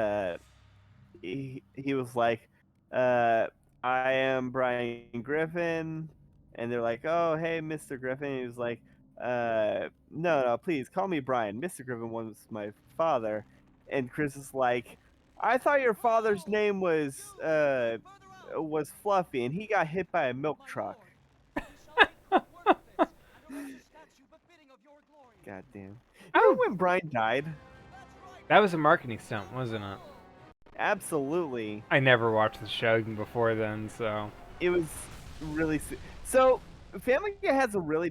he was like, uh, "I am Brian Griffin," and they're like, "Oh, hey, Mr. Griffin." And he was like, "No, no, please call me Brian. Mr. Griffin was my father." And Chris is like, "I thought your father's name was Fluffy, and he got hit by a milk truck." God damn. You Oh, remember when Brian died? that was a marketing stunt, wasn't it? Absolutely. I never watched the show even before then, so. It was really so. Family Guy has a really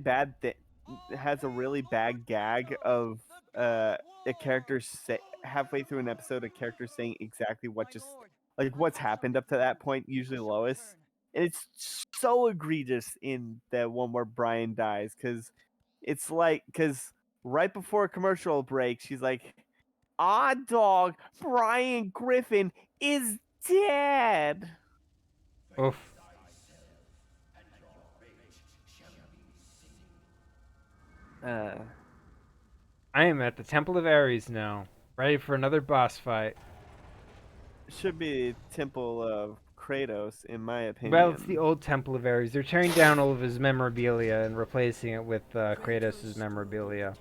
has a really bad gag of a character say halfway through an episode, a character saying exactly what just like what's happened up to that point, usually Lois, and it's so egregious in the one where Brian dies because it's like because right before a commercial break, she's like, "Odd dog, Brian Griffin is dead." Oof. Uh, I am at the Temple of Ares now, ready for another boss fight. should be Temple of Kratos, in my Well, it's the opinion. old Temple of Ares. They're tearing down all of his memorabilia and replacing it with Kratos' memorabilia.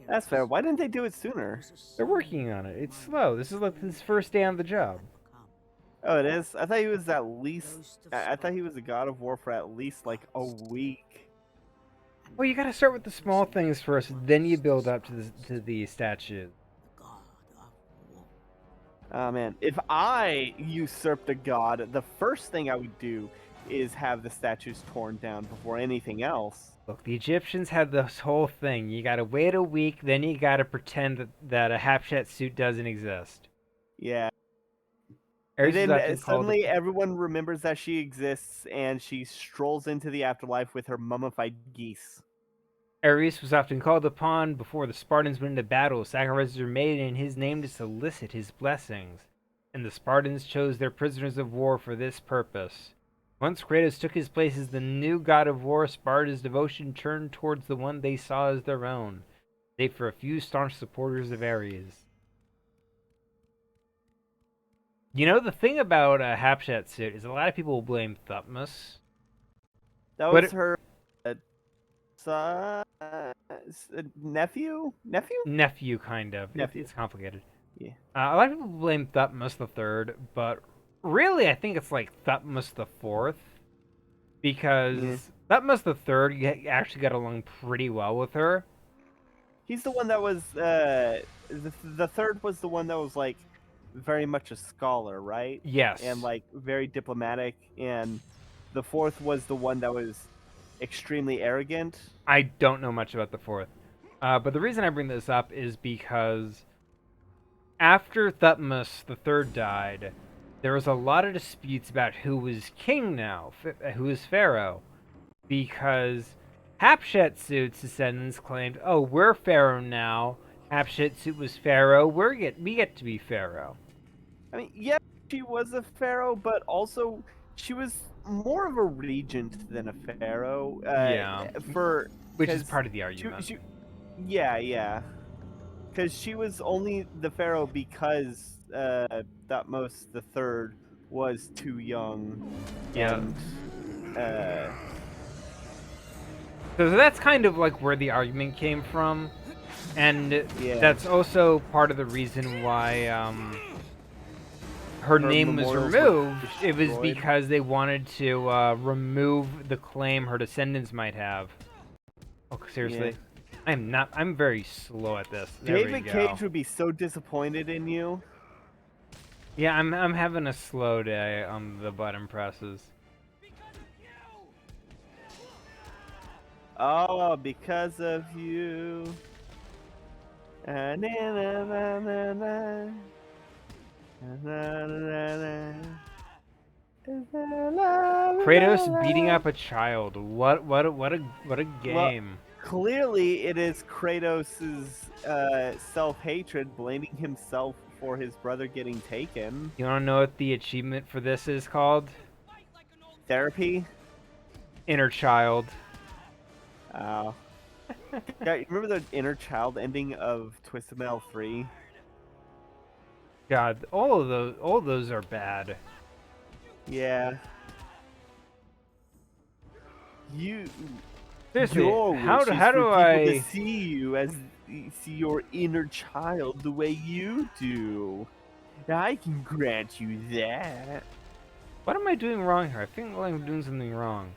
That's fair. Why didn't they do it sooner? They're working on it. It's slow. This is like his first day on the job. Oh, it is. I thought he was at least. I thought he was a god of war for at least like a week. Well, you gotta start with the small things first, then you build up to the statues. Oh man, if I usurped a god, the first thing I would do is have the statues torn down before anything else. Look, the Egyptians had this whole thing. You gotta wait a week, then you gotta pretend that a Hatshepsut suit doesn't exist. Yeah. And Ares was then often called suddenly everyone remembers that she exists and she strolls into the afterlife with her mummified geese. Ares was often called upon before the Spartans went into battle. Sacrifices were made in his name to solicit his blessings. and the Spartans chose their prisoners of war for this purpose. Once Kratos took his place as the new god of war, Sparta's devotion turned towards the one they saw as their own, save for a few staunch supporters of Ares. You know, the thing about Hatshepsut is a lot of people blame Thutmose. That But was her son, nephew? Nephew? nephew, kind of. Nephew. It's complicated. Yeah. A lot of people blame Thutmose the Third, but really, I think it's like Thutmose the Fourth, because Thutmose the Third actually got along pretty well with her. He's the one that was the third was the one that was like very much a scholar, right? Yes. And like very diplomatic, and the fourth was the one that was extremely arrogant. I don't know much about the Fourth, but the reason I bring this up is because after Thutmose the Third died, there was a lot of disputes about who was king now, who was pharaoh, because Hatshepsut's descendants claimed, "Oh, we're pharaoh now. Hatshepsut was pharaoh. We get to be pharaoh." I mean, yeah, she was a pharaoh, but also she was more of a regent than a pharaoh. Yeah. Which is 'cause part of the argument. Yeah. Because she was only the pharaoh because Thutmose the Third was too young. Yeah. And, So that's kind of like where the argument came from, and Yeah. that's also part of the reason why her name was memorials were removed. It was destroyed. because they wanted to remove the claim her descendants might have. Oh, seriously? I'm very slow at this. There we David go. Cage would be so disappointed in you. Yeah, I'm having a slow day on the button presses. Oh, because of you. Kratos beating up a child. What a game. Clearly, it is Kratos' self-hatred, blaming himself for his brother getting taken. You want to know what the achievement for this is called? Therapy? Inner child. Oh. Yeah, you remember the inner child ending of Twisted Metal 3? God, all of those are bad. Yeah. Seriously, Your how wish do is how for do people I to see you as see your inner child the way you do? I can grant you that. What am I doing wrong here? I think I'm doing something wrong.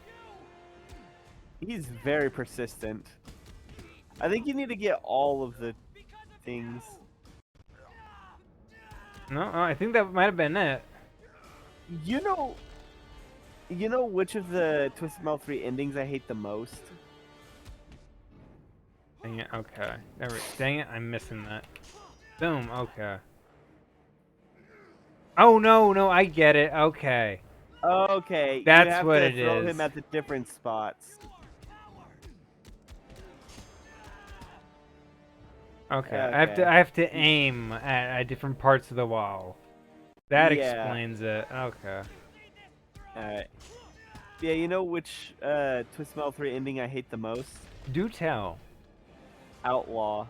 He's very persistent. I think you need to get all of the things. No, I think that might have been it. You know which of the Twisted Metal 3 endings I hate the most? Dang it, okay. Dang it, I'm missing that. Boom, okay. Oh no, I get it. Okay. Okay, That's you have what to it throw is. him at the different spots. Okay. Okay. I have to aim at different parts of the wall. That Yeah. explains it. Okay. Alright. Yeah, you know which Twisted Metal 3 ending I hate the most? Do tell. Outlaw.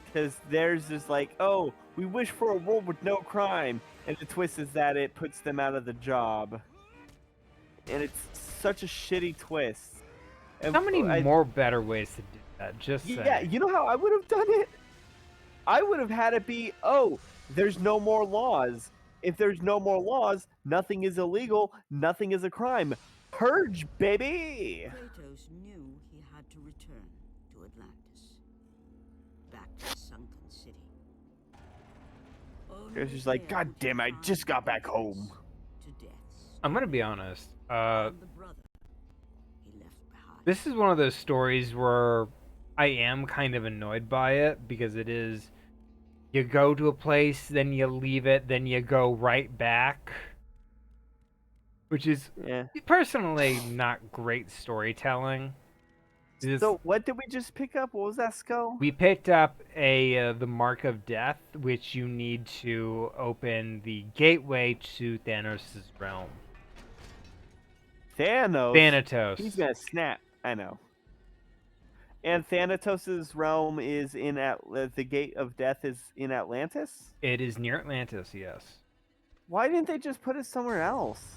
Because theirs is like, oh, we wish for a world with no crime. And the twist is that it puts them out of the job. And it's such a shitty twist. And How many more better ways to do that? Just saying. Yeah, you know how I would have done it? I would have had it be, oh, there's no more laws. If there's no more laws, nothing is illegal, nothing is a crime. Purge, baby! Kratos knew he had to return to Atlantis, back to the sunken city. Kratos is like, God damn, I just got back home. To deaths. I'm gonna be honest. And the brother he left behind. This is one of those stories where I am kind of annoyed by it because it is you go to a place, then you leave it, then you go right back. Which is Yeah. personally not great storytelling. This, So what did we just pick up? What was that skull? we picked up the Mark of Death, which you need to open the gateway to Thanos' realm. Thanatos. Thanatos. He's gonna snap. I know. And Thanatos' realm is in the Gate of Death is in Atlantis. It is near Atlantis, yes. Why didn't they just put it somewhere else?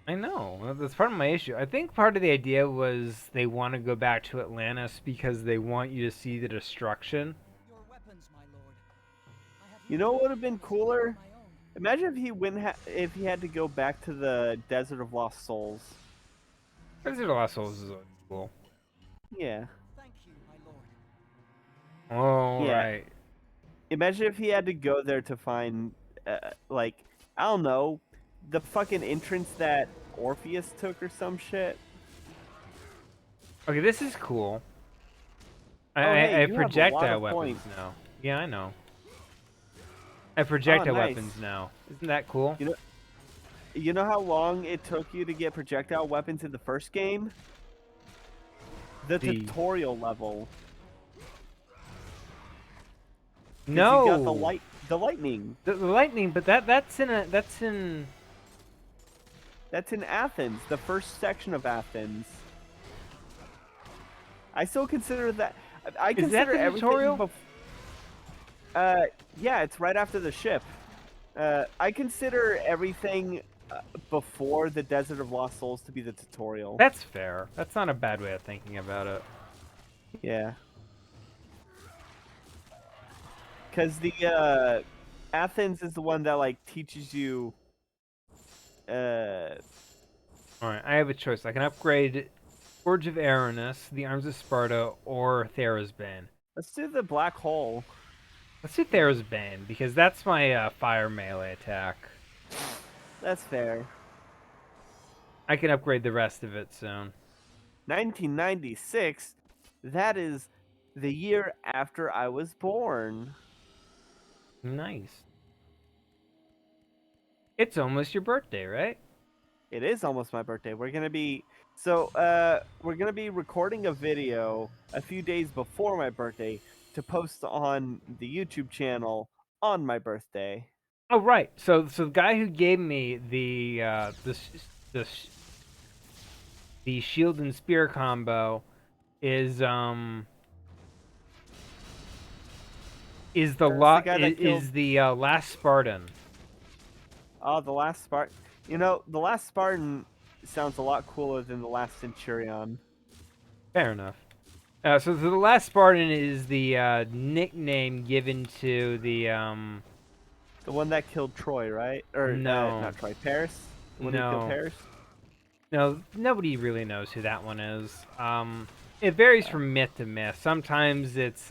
I know. That's part of my issue. I think part of the idea was they want to go back to Atlantis because they want you to see the destruction. Your weapons, my lord. I have You know what would have used been them cooler? on my own. Imagine if he if he had to go back to the Desert of Lost Souls. Desert of Lost Souls is always cool. Yeah. Thank you, my lord. Oh, Yeah. right. Imagine if he had to go there to find, like, I don't know, the fucking entrance that Orpheus took or some shit. Okay, this is cool. Oh, hey, I you have a lot projectile of weapons points. now. Yeah, I know. I have projectile nice. weapons now. Isn't that cool? You know how long it took you to get projectile weapons in the first game? The tutorial level. 'Cause No. You got the lightning. The lightning, but that's in That's in Athens, the first section of Athens. I still consider that. I Is that consider the everything tutorial? yeah, it's right after the ship. I consider everything before the Desert of Lost Souls to be the tutorial. That's fair. That's not a bad way of thinking about it. Yeah. Because the Athens is the one that like teaches you. All right, I have a choice. I can upgrade Forge of Aranus, the Arms of Sparta, or Thera's Bane. Let's do the black hole. Let's do Thera's Bane because that's my fire melee attack. That's fair. I can upgrade the rest of it soon. 1996. That is the year after I was born. Nice. It's almost your birthday, right? It is almost my birthday. We're gonna be recording a video a few days before my birthday to post on the YouTube channel on my birthday. Oh right. So the guy who gave me the shield and spear combo is the guy that killed- last Spartan. Oh, the last Spartan. You know, the last Spartan sounds a lot cooler than the last Centurion. Fair enough. So the last Spartan is the nickname given to the The one that killed Troy, right? Or No. not Troy. Paris. When he No. killed Paris. No, nobody really knows who that one is. It varies from myth to myth. Sometimes it's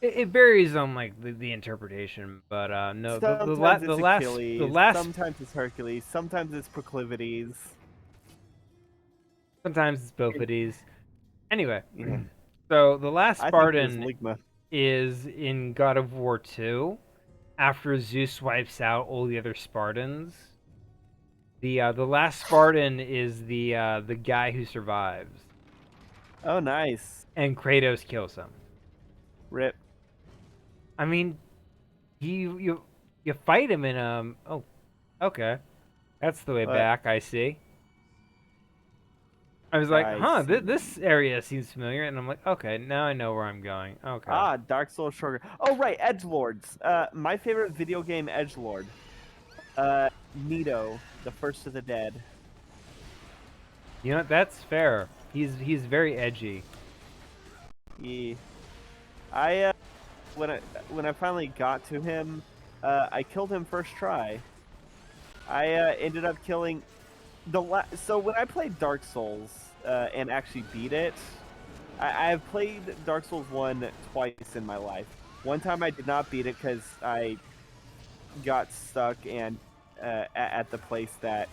it varies on like the interpretation, but no, Sometimes it's the last Achilles. last Sometimes it's Hercules. Sometimes it's Proclivities. sometimes it's both of these. Anyway, Yeah. so the last I think it was Spartan Ligma. is in God of War 2 after Zeus wipes out all the other Spartans. The last Spartan is the guy who survives, Oh, nice. and Kratos kills him. Rip. I mean, you fight him in oh, okay, that's the way What? back. I see. I was like, I huh, see. this area seems familiar, and I'm like, okay, now I know where I'm going. Okay. Ah, Dark Souls Shorter. Oh, right, Edgelords. My favorite video game Edgelord. Nito, the first of the dead. You know, that's fair. He's very edgy. Yeah. I when I finally got to him, I killed him first try. I ended up killing so when I played Dark Souls and actually beat it, I have played Dark Souls 1 twice in my life. One time I did not beat it because I got stuck and at the place that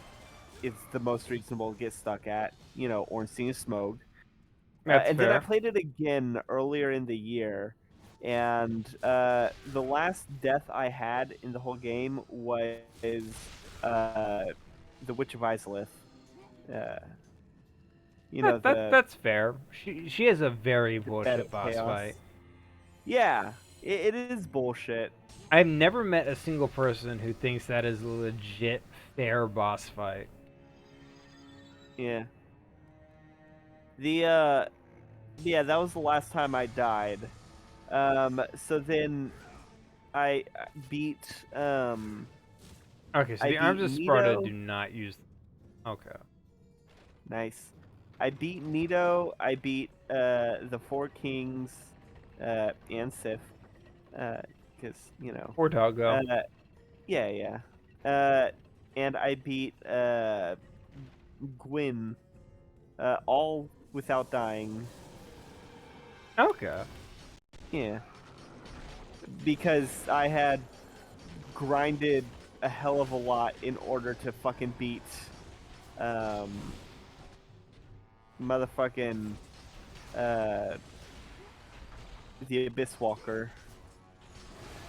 is the most reasonable to get stuck at, you know, Ornstein Smoke. That's and fair. then I played it again earlier in the year, and the last death I had in the whole game was the Witch of Izalith. You know, the That's fair. She has a very bed bullshit of boss chaos. fight. Yeah, it is bullshit. I've never met a single person who thinks that is a legit fair boss fight. Yeah. The yeah, that was the last time I died. So then I beat Okay, so I the Arms beat of Sparta Nito. do not use. Okay. Nice. I beat Nito. I beat the Four Kings, and Sif, because you know, Or Doggo. yeah, yeah. And I beat Gwyn, all without dying. Okay. Yeah, because I had grinded a hell of a lot in order to fucking beat um motherfucking uh the Abyss Walker.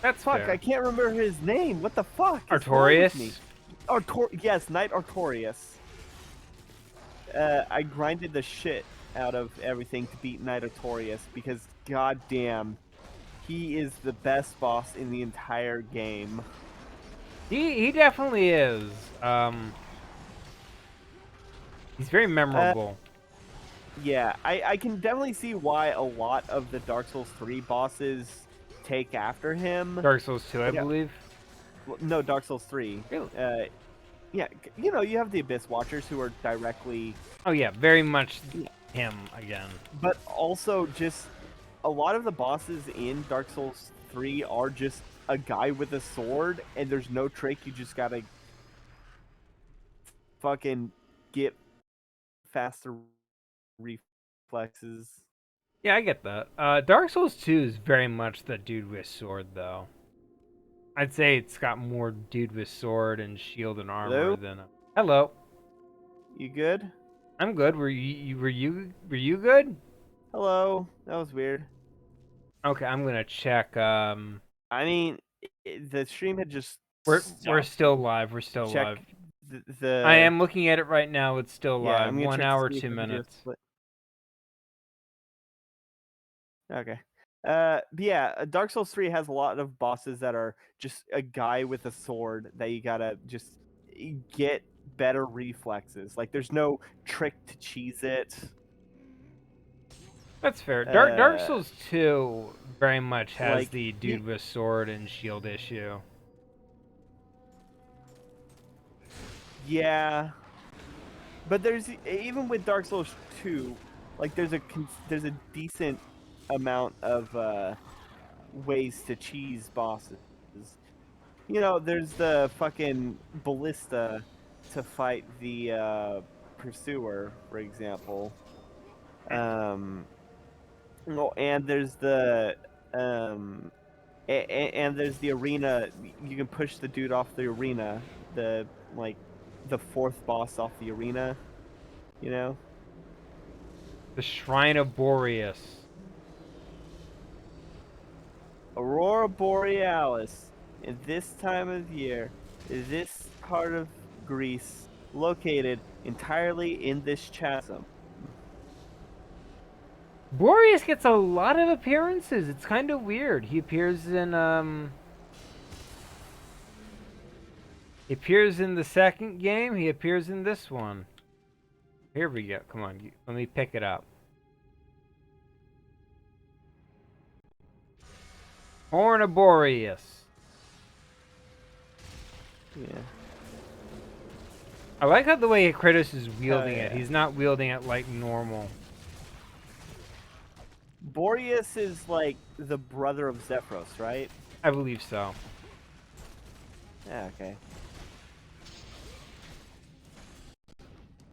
That's Fuck, I fair. can't remember his name. What the fuck is wrong with me? Artorias. Yes, Knight Artorias. I grinded the shit out of everything to beat Knight Artorias because goddamn, he is the best boss in the entire game. He definitely is. He's very Uh, memorable. yeah, I can definitely see why a lot of the Dark Souls 3 bosses take after him. Dark Souls 2, I Yeah. believe. Well, no, Dark Souls 3. Really? Yeah, you know, you have the Abyss Watchers who are directly, Oh yeah, very much Yeah. him again. but also just a lot of the bosses in Dark Souls 3 are just a guy with a sword, and there's no trick. You just gotta fucking get faster reflexes. Yeah, I get that. Dark Souls 2 is very much the dude with sword, though. I'd say it's got more dude with sword and shield and armor Hello? than. Hello, You good? I'm good. Were you good? Hello? That was weird. Okay, I'm gonna check. I mean, the stream had just We're stopped. still live. We're still Check live. I the am looking at it right now. It's still yeah, live. I'm gonna 1 check to hour, see if 2 I can do a minutes. split. Okay. But yeah, Dark Souls 3 has a lot of bosses that are just a guy with a sword that you gotta just get better reflexes. Like, there's no trick to cheese it. That's fair. Dark Uh, Souls 2 very much has like, the dude with sword and shield issue. yeah, but there's even with Dark Souls 2, like there's a decent amount of ways to cheese bosses. You know, there's the fucking ballista to fight the pursuer, for example. No, and there's the and there's the arena. You can push the dude off the arena. The like the fourth boss off the arena. You know. The Shrine of Boreas. Aurora Borealis. In this time of year, this part of Greece, located entirely in this chasm. Boreas gets a lot of appearances. It's kind of weird. He appears in the second game. He appears in this one. Here we go. Come on, let me pick it up. Horn of Boreas. Yeah. I like how the way Kratos is wielding it. Yeah. He's not wielding it like normal. Boreas is like the brother of Zephyros, right? I believe so. Yeah, okay.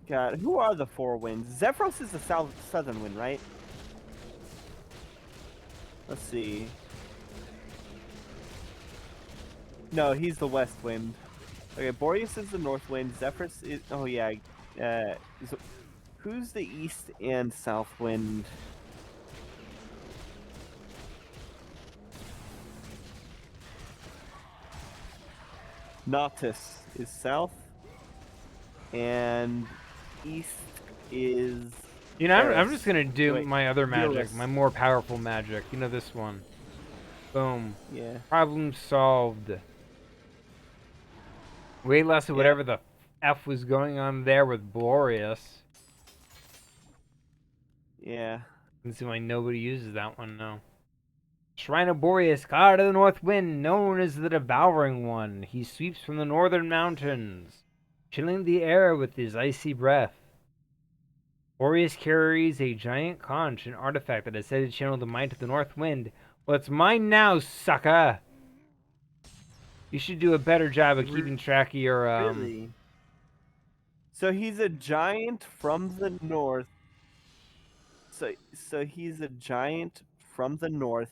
God, who are the four winds? Zephyros is the southern wind, right? Let's see. No, he's the west wind. Okay, Boreas is the north wind. Zephyrus is. Oh yeah. So who's the east and south wind? Noctis is south, and east is You know, I'm Eris. just gonna do Wait, my other magic, Eurus. my more powerful magic. You know, this one. Boom. Yeah. Problem solved. Way less of Yep. whatever the F was going on there with Boreas. Yeah. Let's see why nobody uses that one now. Shrine of Boreas, god of the north wind, known as the Devouring One. He sweeps from the northern mountains, chilling the air with his icy breath. Boreas carries a giant conch, an artifact that is said to channel the might of the north wind. Well, it's mine now, sucker! You should do a better job of keeping track of your, Really? So he's a giant from the north. So he's a giant from the north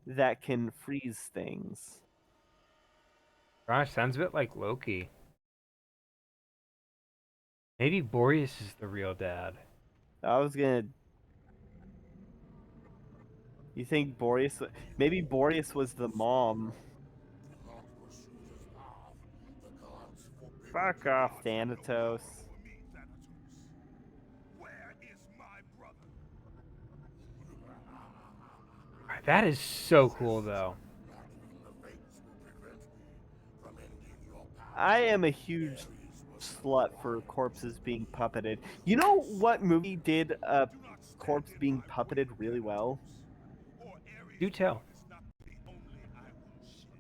that can freeze things. Gosh, sounds a bit like Loki. Maybe Boreas is the real dad. I was gonna. You think Boreas? Maybe Boreas was the mom. Fuck off, Thanatos. Where is my brother? That is so cool, though. I am a huge slut for corpses being puppeted. You know what movie did a corpse being puppeted really well? Do tell.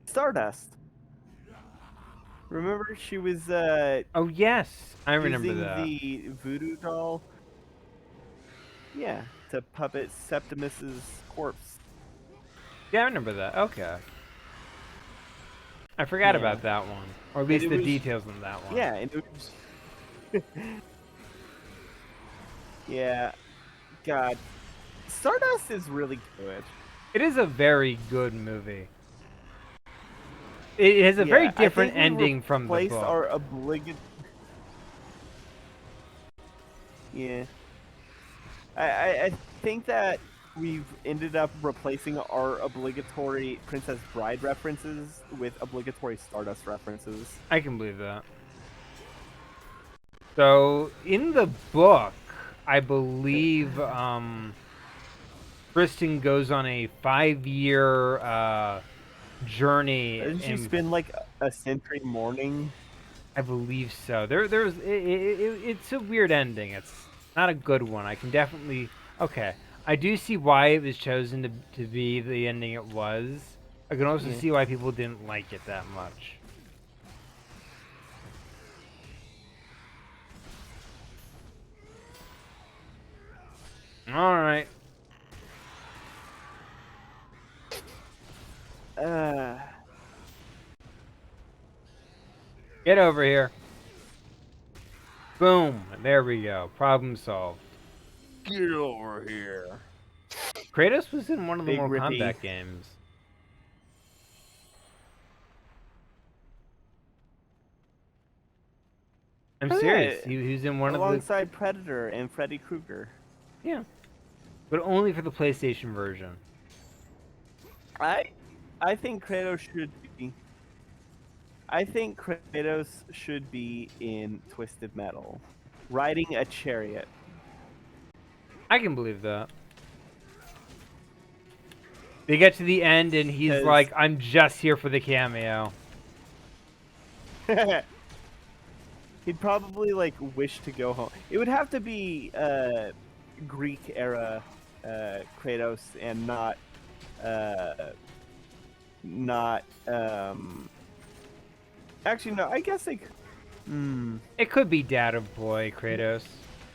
Stardust. Remember she was Oh, yes. I remember using that. the voodoo doll? Yeah, to puppet Septimus's corpse. Yeah, I remember that. Okay. I forgot Yeah. about that one. Or at least it the was- details on that one. Yeah, and it was... Yeah. God. Stardust is really good. It is a very good movie. It has a very Yeah, I different think we ending from the replaced book. our obligate. Yeah. I think that we've ended up replacing our obligatory Princess Bride references with obligatory Stardust references. I can believe that. So, in the book, I believe Kristen goes on a 5-year journey. Didn't she and spend like a century mourning? I believe so. It's a weird ending. It's not a good one. I can definitely. Okay, I do see why it was chosen to be the ending it was. I can also Yeah. see why people didn't like it that much. All right. Uh, Get over here. Boom. There we go. Problem solved. Get over here. Kratos was in one of the Big Mortal Rippy. Kombat games. I'm Oh, serious. yeah. He was in one of the. Alongside Predator and Freddy Krueger. Yeah. But only for the PlayStation version. I think Kratos should be. I think Kratos should be in Twisted Metal, riding a chariot. I can believe that. They get to the end and he's 'Cause- like, I'm just here for the cameo. He'd probably like wish to go home. It would have to be Greek era Kratos and not actually no, I guess like It could be Dad of Boy Kratos.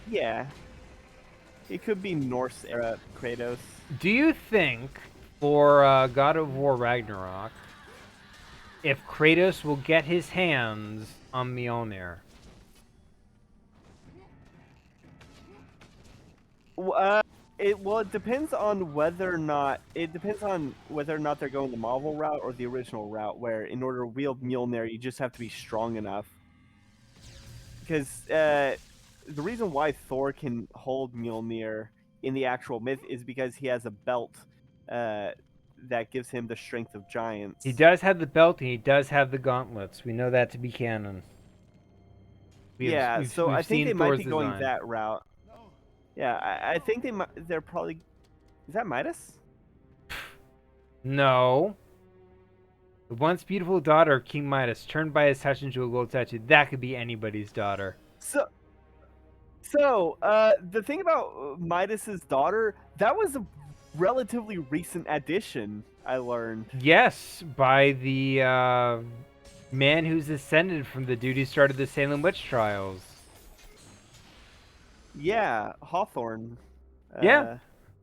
yeah. It could be Norse era Kratos. Do you think for God of War Ragnarok, if Kratos will get his hands on Mjolnir? It depends on whether or not they're going the Marvel route or the original route, where in order to wield Mjolnir, you just have to be strong enough. Because the reason why Thor can hold Mjolnir in the actual myth is because he has a belt that gives him the strength of giants. He does have the belt and he does have the gauntlets. We know that to be canon. So we've I think seen they might Thor's be going design. that route. Yeah, I think they're probably. Is that Midas? No. The once beautiful daughter of King Midas turned by his touch into a gold statue. That could be anybody's daughter. So, the thing about Midas's daughter, that was a relatively recent addition. I learned. Yes, by the man who's descended from the dude who started the Salem witch trials. Yeah, Hawthorne. Yeah.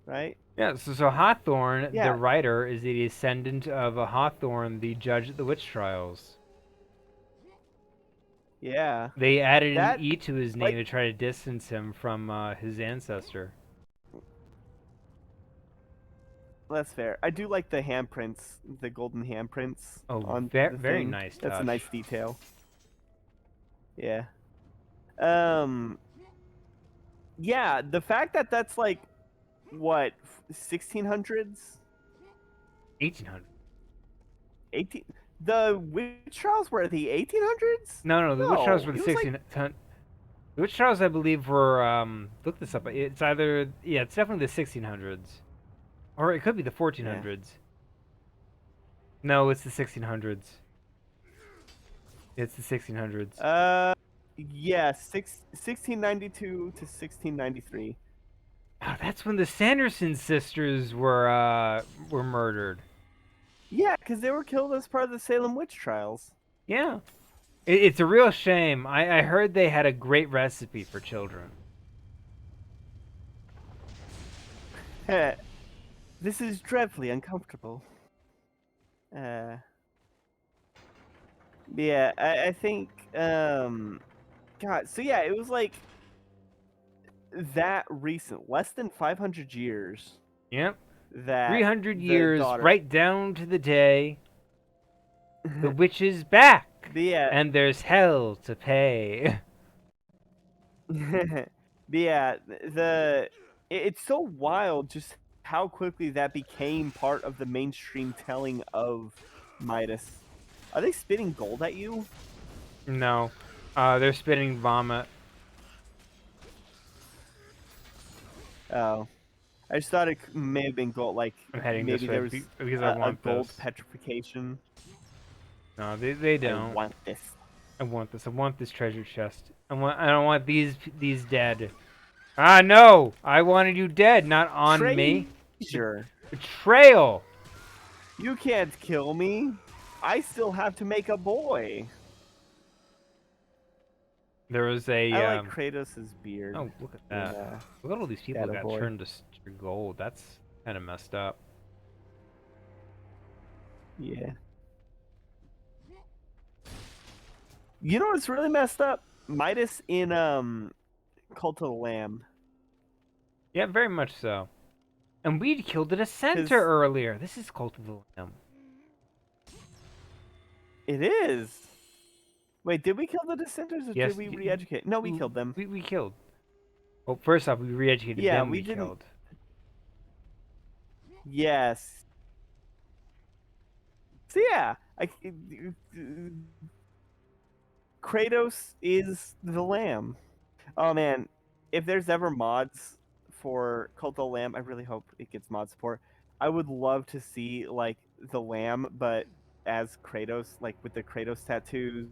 Right. Yeah, so Hawthorne, the Yeah, writer, is a descendant of a Hawthorne, the judge at the witch trials. yeah. They added an That E to his name like to try to distance him from his ancestor. that's fair. I do like the handprints, the golden handprints Oh, on the very thing. nice That's a touch. nice detail. Yeah. Um. Yeah, the fact that that's like what 1600s, 1800. 18. The witch trials were the 1800s. No, the witch trials No, were the it was like 16. The witch trials, I believe, were look this up. It's either it's definitely the 1600s, or it could be the yeah. 1400s. No, it's the 1600s. It's the 1600s. Yeah, 1692 to 1693. Oh, that's when the Sanderson sisters were murdered. Yeah, because they were killed as part of the Salem witch trials. Yeah, it's a real shame. I heard they had a great recipe for children. This is dreadfully uncomfortable. Yeah, I think God, so yeah, it was like that recent, less than 500 years Yep, that 300 the years, daughter. right down to the day. The witch is back, Yeah, and there's hell to pay. yeah, it's so wild just how quickly that became part of the mainstream telling of Midas. Are they spitting gold at you? No, they're spitting vomit. Oh, I just thought it may have been gold. Like I'm heading this maybe way there was because I a want gold this. petrification. No, they I don't. want this. I want this. I want this treasure chest. I don't want these dead. Ah, no! I wanted you dead, not on me. Treasure. Betrayal. You can't kill me. I still have to make a boy. There was a I like Kratos' beard. oh, look at in, that. Look at all these people Shadow got Boy. turned to gold. That's kind of messed up. Yeah. You know what's really messed up? Midas in Cult of the Lamb. Yeah, very much so. And we'd killed a dissenter 'Cause- earlier. This is Cult of the Lamb. It is. Wait, did we kill the dissenters or Yes, did we re-educate? No, we killed them. We killed. Well, first off, we re-educated Yeah, them. we We didn't- killed. Yes. So yeah, Kratos is the lamb. Oh man, if there's ever mods for Cult of the Lamb, I really hope it gets mod support. I would love to see like the lamb, but as Kratos, like with the Kratos tattoos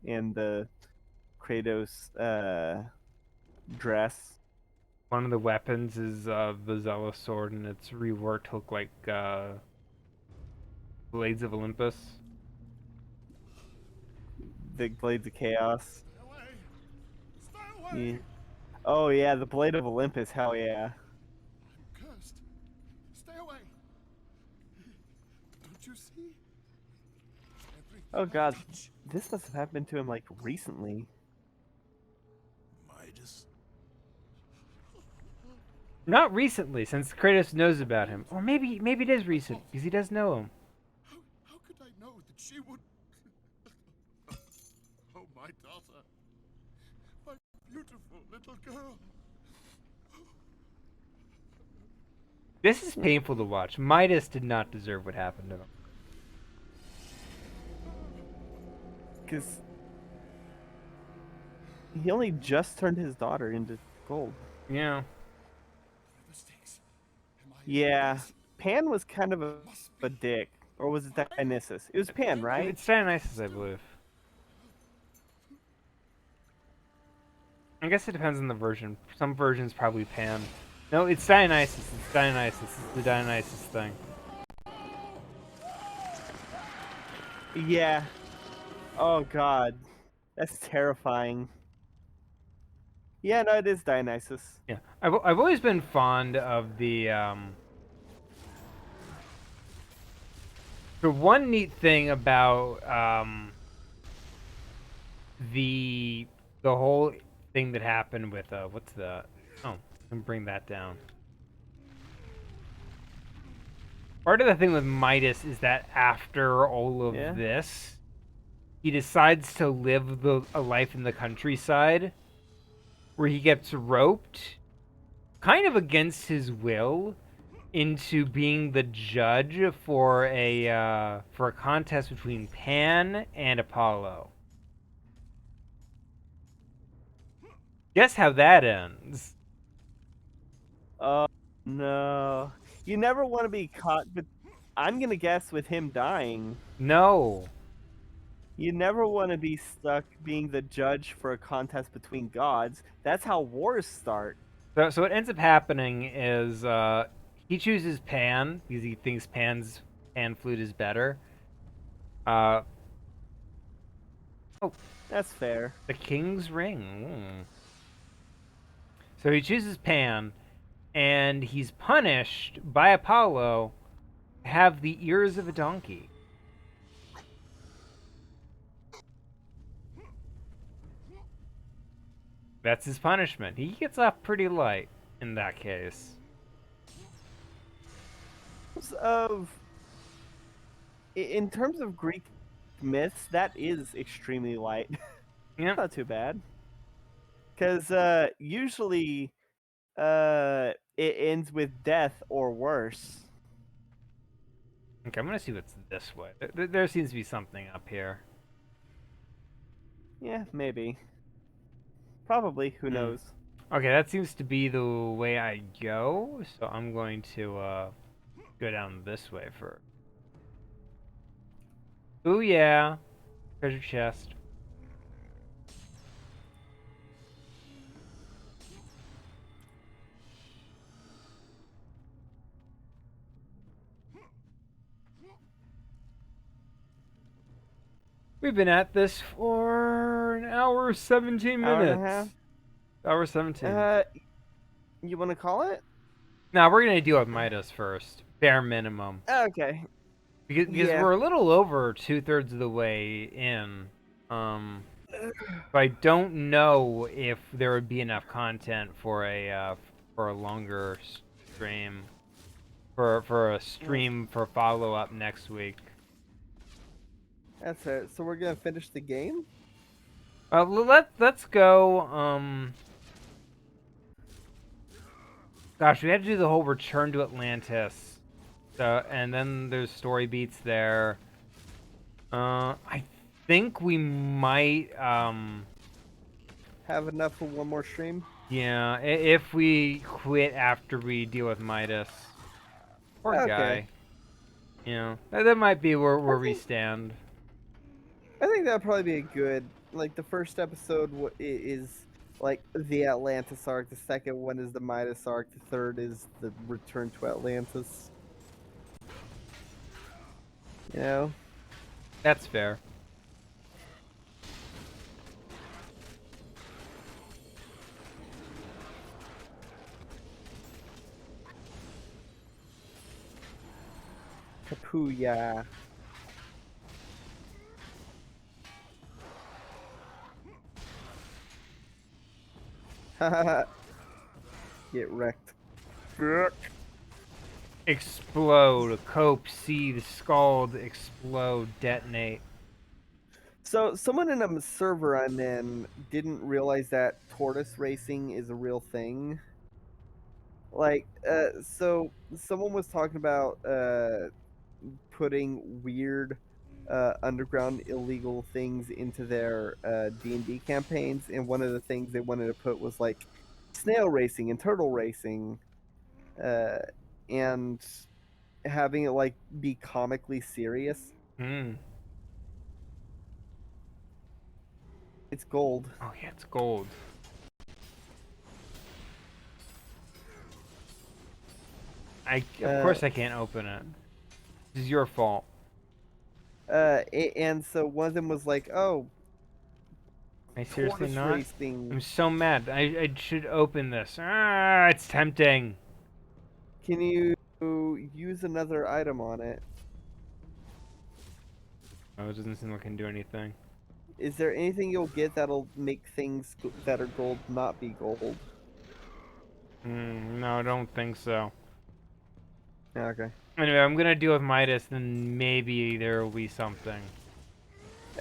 and the Kratos dress. One of the weapons is the Zealous sword, and it's reworked to look like Blades of Olympus. The Blades of Chaos. Stay away! Stay away! Yeah. Oh yeah, the Blade of Olympus. Hell yeah. I'm cursed. Stay away! Don't you see? Everything Oh I god, touch- this must have happened to him like recently. Midas. Not recently, since Kratos knows about him. Or maybe it is recent, because he does know him. How could I know that she would? Oh, my daughter. My beautiful little girl. This is painful to watch. Midas did not deserve what happened to him. Because he only just turned his daughter into gold. Yeah. Yeah, Pan was kind of a dick, or was it Dionysus? It was Pan, right? It's Dionysus, I believe. I guess it depends on the version. Some versions probably Pan. No, it's Dionysus. It's Dionysus. It's the Dionysus thing. Yeah. Oh god, that's terrifying. Yeah, no, it is Dionysus. Yeah, I've always been fond of the one neat thing about the the whole thing that happened with what's the oh, let me bring that down. Part of the thing with Midas is that after all of Yeah. this, he decides to live a life in the countryside where he gets roped, kind of against his will, into being the judge for a contest between Pan and Apollo. Guess how that ends? Oh no, you never want to be caught. But I'm gonna guess with him dying. No. You never want to be stuck being the judge for a contest between gods. That's how wars start. So what ends up happening is he chooses Pan because he thinks Pan flute is better. Uh, oh, That's fair. the King's Ring. So he chooses Pan, and he's punished by Apollo to have the ears of a donkey. That's his punishment. He gets off pretty light in that case. Of in terms of Greek myths, that is extremely light. Yeah. Not too bad. Because usually it ends with death or worse. Okay, I'm gonna see what's this way. There seems to be something up here. Yeah, maybe. Probably. Who knows? Okay, that seems to be the way I go, so I'm going to go down this way first. Ooh yeah, treasure chest. We've been at this for an hour 17 Hour and a minutes. half. Hour 17. You want to call it? Now we're gonna deal with Midas first, bare minimum, Okay. because Yeah. we're a little over 2/3 of the way in. So I don't know if there would be enough content for a longer stream, for a stream for follow up next week. That's it. So we're gonna finish the game. Let's go. Gosh, we had to do the whole return to Atlantis, and then there's story beats there. I think we might Have enough for one more stream. yeah, if we quit after we deal with Midas. Poor Okay. guy. Yeah, that might be where we stand. I think that'd probably be a good. Like the first episode is like the Atlantis arc. The second one is the Midas arc. The third is the return to Atlantis. You know. That's fair. Kapuya. Get wrecked. Explode, cope, seed, scald, explode, detonate. So someone in a server I'm in didn't realize that tortoise racing is a real thing. Like, so someone was talking about putting weird underground illegal things into their D&D campaigns, and one of the things they wanted to put was like snail racing and turtle racing. Uh, and having it like be comically serious. Hmm. It's gold. Oh yeah, it's gold. Of course I can't open it. This is your fault. And so one of them was like, "Oh, Am I seriously tortoise not? racing. I'm so mad. I should open this. Ah, it's tempting. Can you use another item on it? Oh, it doesn't seem like I can do anything. Is there anything you'll get that'll make things that are gold not be gold?" No, I don't think so. Okay. Anyway, I'm gonna deal with Midas, then maybe there will be something.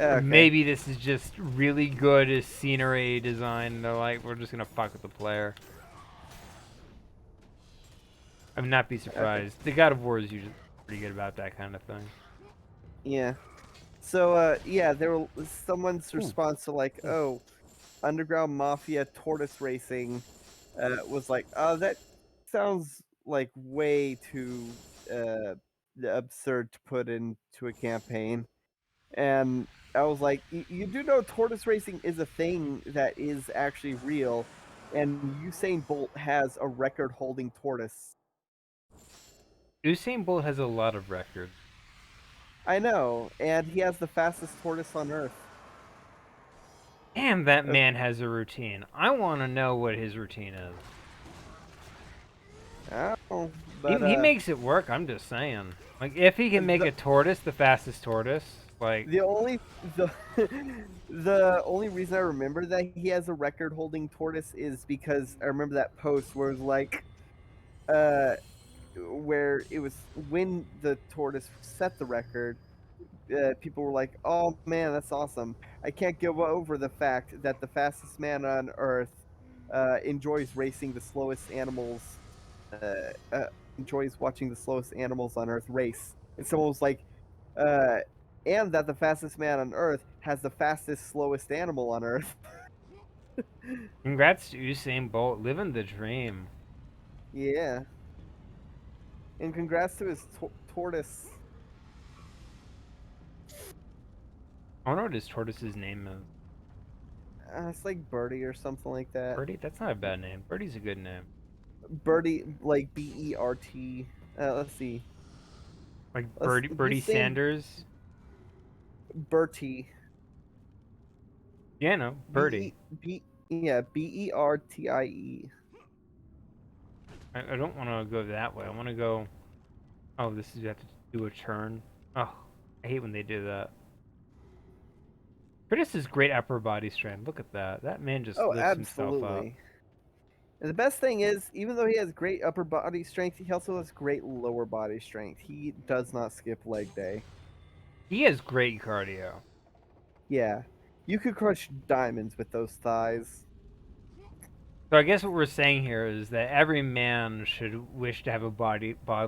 Or Okay. maybe this is just really good as scenery design. And they're like, we're just gonna fuck with the player. I would not be surprised. The God of War is usually pretty good about that kind of thing. Yeah. So yeah, there was someone's response to like, "Oh, Underground Mafia tortoise racing," was like, "Oh, that sounds like way too uh absurd to put into a campaign." And I was like, You do know tortoise racing is a thing that is actually real, and Usain Bolt has a record-holding tortoise." Usain Bolt has a lot of records. I know, and he has the fastest tortoise on Earth. Damn, that Uh, man has a routine. I want to know what his routine is. I don't know, He, but he makes it work, I'm just saying. Like, if he can make the, a tortoise the fastest tortoise, like, the only the the only reason I remember that he has a record-holding tortoise is because I remember that post where it was like, uh, where it was when the tortoise set the record. People were like, "Oh man, that's awesome! I can't get over the fact that the fastest man on Earth enjoys racing the slowest animals. Uh, uh, enjoys watching the slowest animals on Earth race." And someone was like, uh, "And that the fastest man on Earth has the fastest, slowest animal on Earth." congrats to Usain Bolt, living the dream. Yeah, and congrats to his tortoise. I wonder what his tortoise's name is. It's like Birdie or something like that. Birdie? That's not a bad name. Birdie's a good name. Birdie, like Bert. Let's see. Like Let's Birdie just say Sanders? Bertie. Yeah, no, B Birdie. E B yeah, Bertie. I don't want to go that way. I want to go... Oh, this is... You have to do a turn. Oh, I hate when they do that. Curtis is great upper body strength. Look at that. That man just Oh, lifts himself up. absolutely. And the best thing is, even though he has great upper body strength, he also has great lower body strength. He does not skip leg day. He has great cardio. Yeah. You could crush diamonds with those thighs. So I guess what we're saying here is that every man should wish to have a bod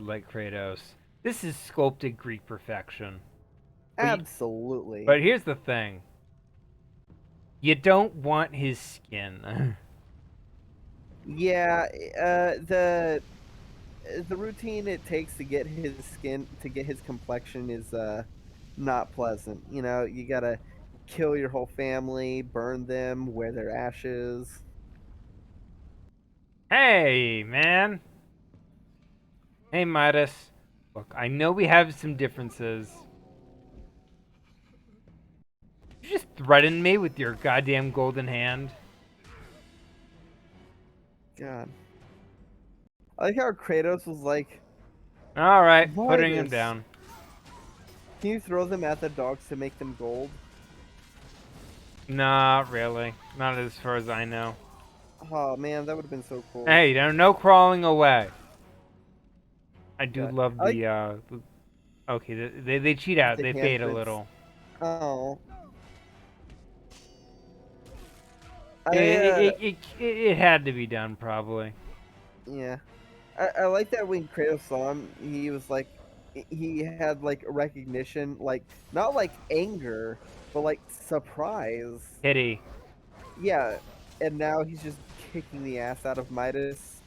like Kratos. This is sculpted Greek perfection. Absolutely. But here's the thing. You don't want his skin. Yeah, the routine it takes to get his skin to get his complexion is not pleasant. You know, you gotta kill your whole family, burn them, wear their ashes. Hey, man. Hey, Midas. Look, I know we have some differences. You just threatened me with your goddamn golden hand. God. I like how Kratos was like, Alright, "Why putting him this? down. Can you throw them at the dogs to make them gold?" Not really. Not as far as I know. Oh man, that would have been so cool. Hey, no crawling away. I do God. love I like okay, they cheat out. the They fade a handprints. little. Oh. It had to be done, probably. Yeah. I like that when Kratos saw him, he was like, he had like a recognition, like not like anger, but like surprise. Pity. Yeah, and now he's just kicking the ass out of Midas.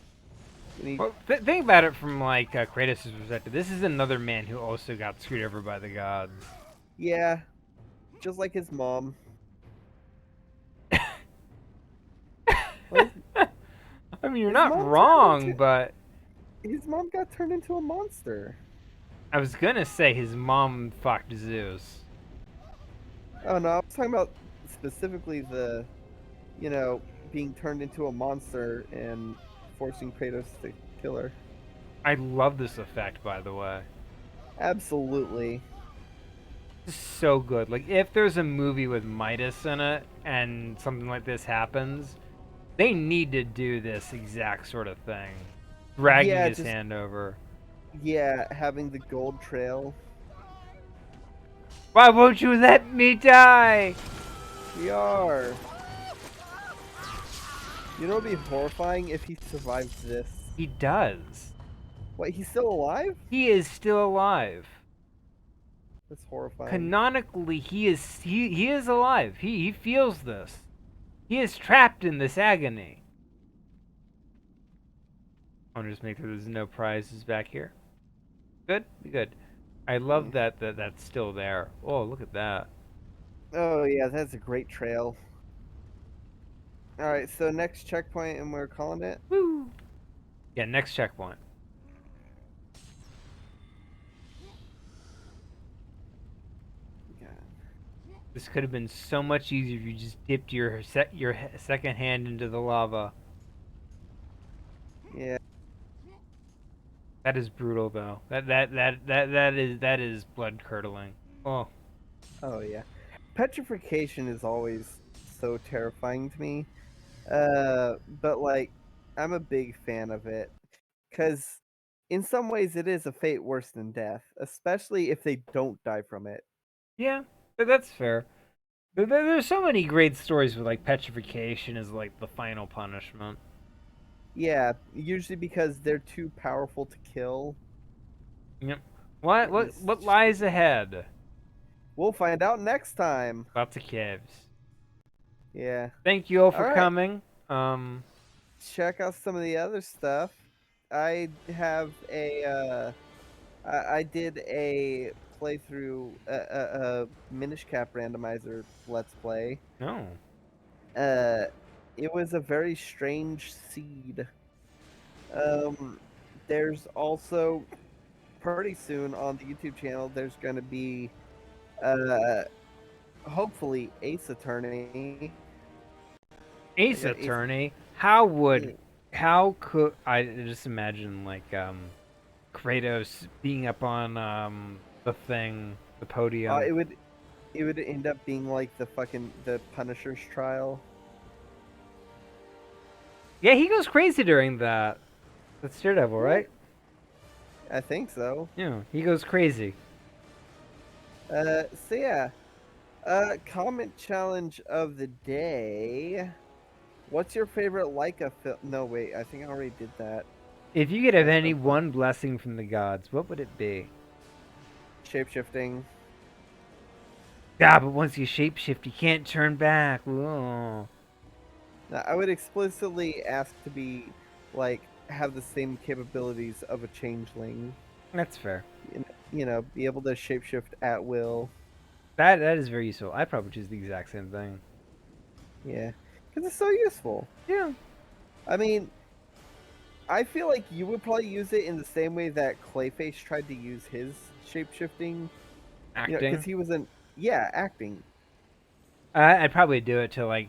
And he, Well, think about it from like Kratos' perspective. This is another man who also got screwed over by the gods. yeah, just like his mom. Well, I mean, you're his not mom turned wrong, into but his mom got turned into a monster. I was gonna say his mom fucked Zeus. Oh no, I was talking about specifically the, you know, being turned into a monster and forcing Kratos to kill her. I love this effect, by the way. Absolutely. It's so good. Like, if there's a movie with Midas in it and something like this happens, they need to do this exact sort of thing. Dragging Yeah, his just hand over. having the gold trail. Why won't you let me die? We are. You know, it'd be horrifying if he survives this. He does. What? He's still alive? He is still alive. That's horrifying. Canonically, he is alive. He feels this. He is trapped in this agony. I'll just make sure there's no prizes back here. Good, good. I love that's still there. Oh, look at that. Oh yeah, that's a great trail. All right, so next checkpoint, and we're calling it. Woo. Yeah, next checkpoint. Yeah. This could have been so much easier if you just dipped your second hand into the lava. Yeah. That is brutal, though. That is blood curdling. Oh, Oh yeah. Petrification is always so terrifying to me. But like, I'm a big fan of it because in some ways it is a fate worse than death, especially if they don't die from it. yeah, that's fair. There's so many great stories with like petrification as like the final punishment. Yeah, usually because they're too powerful to kill. Yep. What And what it's what just- lies ahead? We'll find out next time. Lots of caves. Yeah. Thank you all All for right. coming. Check out some of the other stuff. I have I did a playthrough, Minish Cap randomizer let's play. No. Uh, it was a very strange seed. Um, there's also pretty soon on the YouTube channel. There's going to be, uh, hopefully Ace Attorney. Ace got Ace- Attorney. How could I just imagine like Kratos being up on the thing, the podium. It would end up being like the Punisher's trial. Yeah, he goes crazy during that. That's Daredevil, right? I think so. Yeah, he goes crazy. So yeah. Comment challenge of the day. What's your favorite Leica film? No, wait. I think I already did that. If you could have That's any not- one blessing from the gods, what would it be? Shapeshifting. Yeah, but once you shapeshift, you can't turn back. Whoa. Now, I would explicitly ask to be, like, have the same capabilities of a changeling. That's fair. You know, be able to shapeshift at will. That is very useful. I'd probably choose the exact same thing. Yeah. Because it's so useful. Yeah. I mean, I feel like you would probably use it in the same way that Clayface tried to use his shapeshifting. Acting. Because he wasn't. Yeah, acting. I'd probably do it to like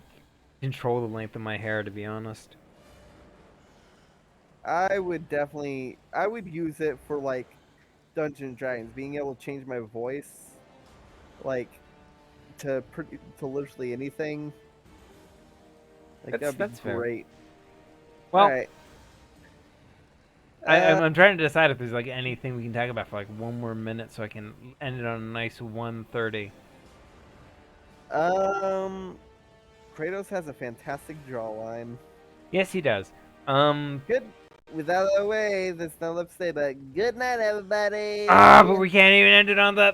control the length of my hair, to be honest. I would use it for like Dungeons and Dragons, being able to change my voice, like to literally anything. Like that'd be That's fair. great. Well, Alright. I'm trying to decide if there's like anything we can talk about for like one more minute, so I can end it on a nice 1:30. Kratos has a fantastic jawline. Yes, he does. Good. With that out of the way, there's no left to say, but good night, everybody. But we can't even end it on the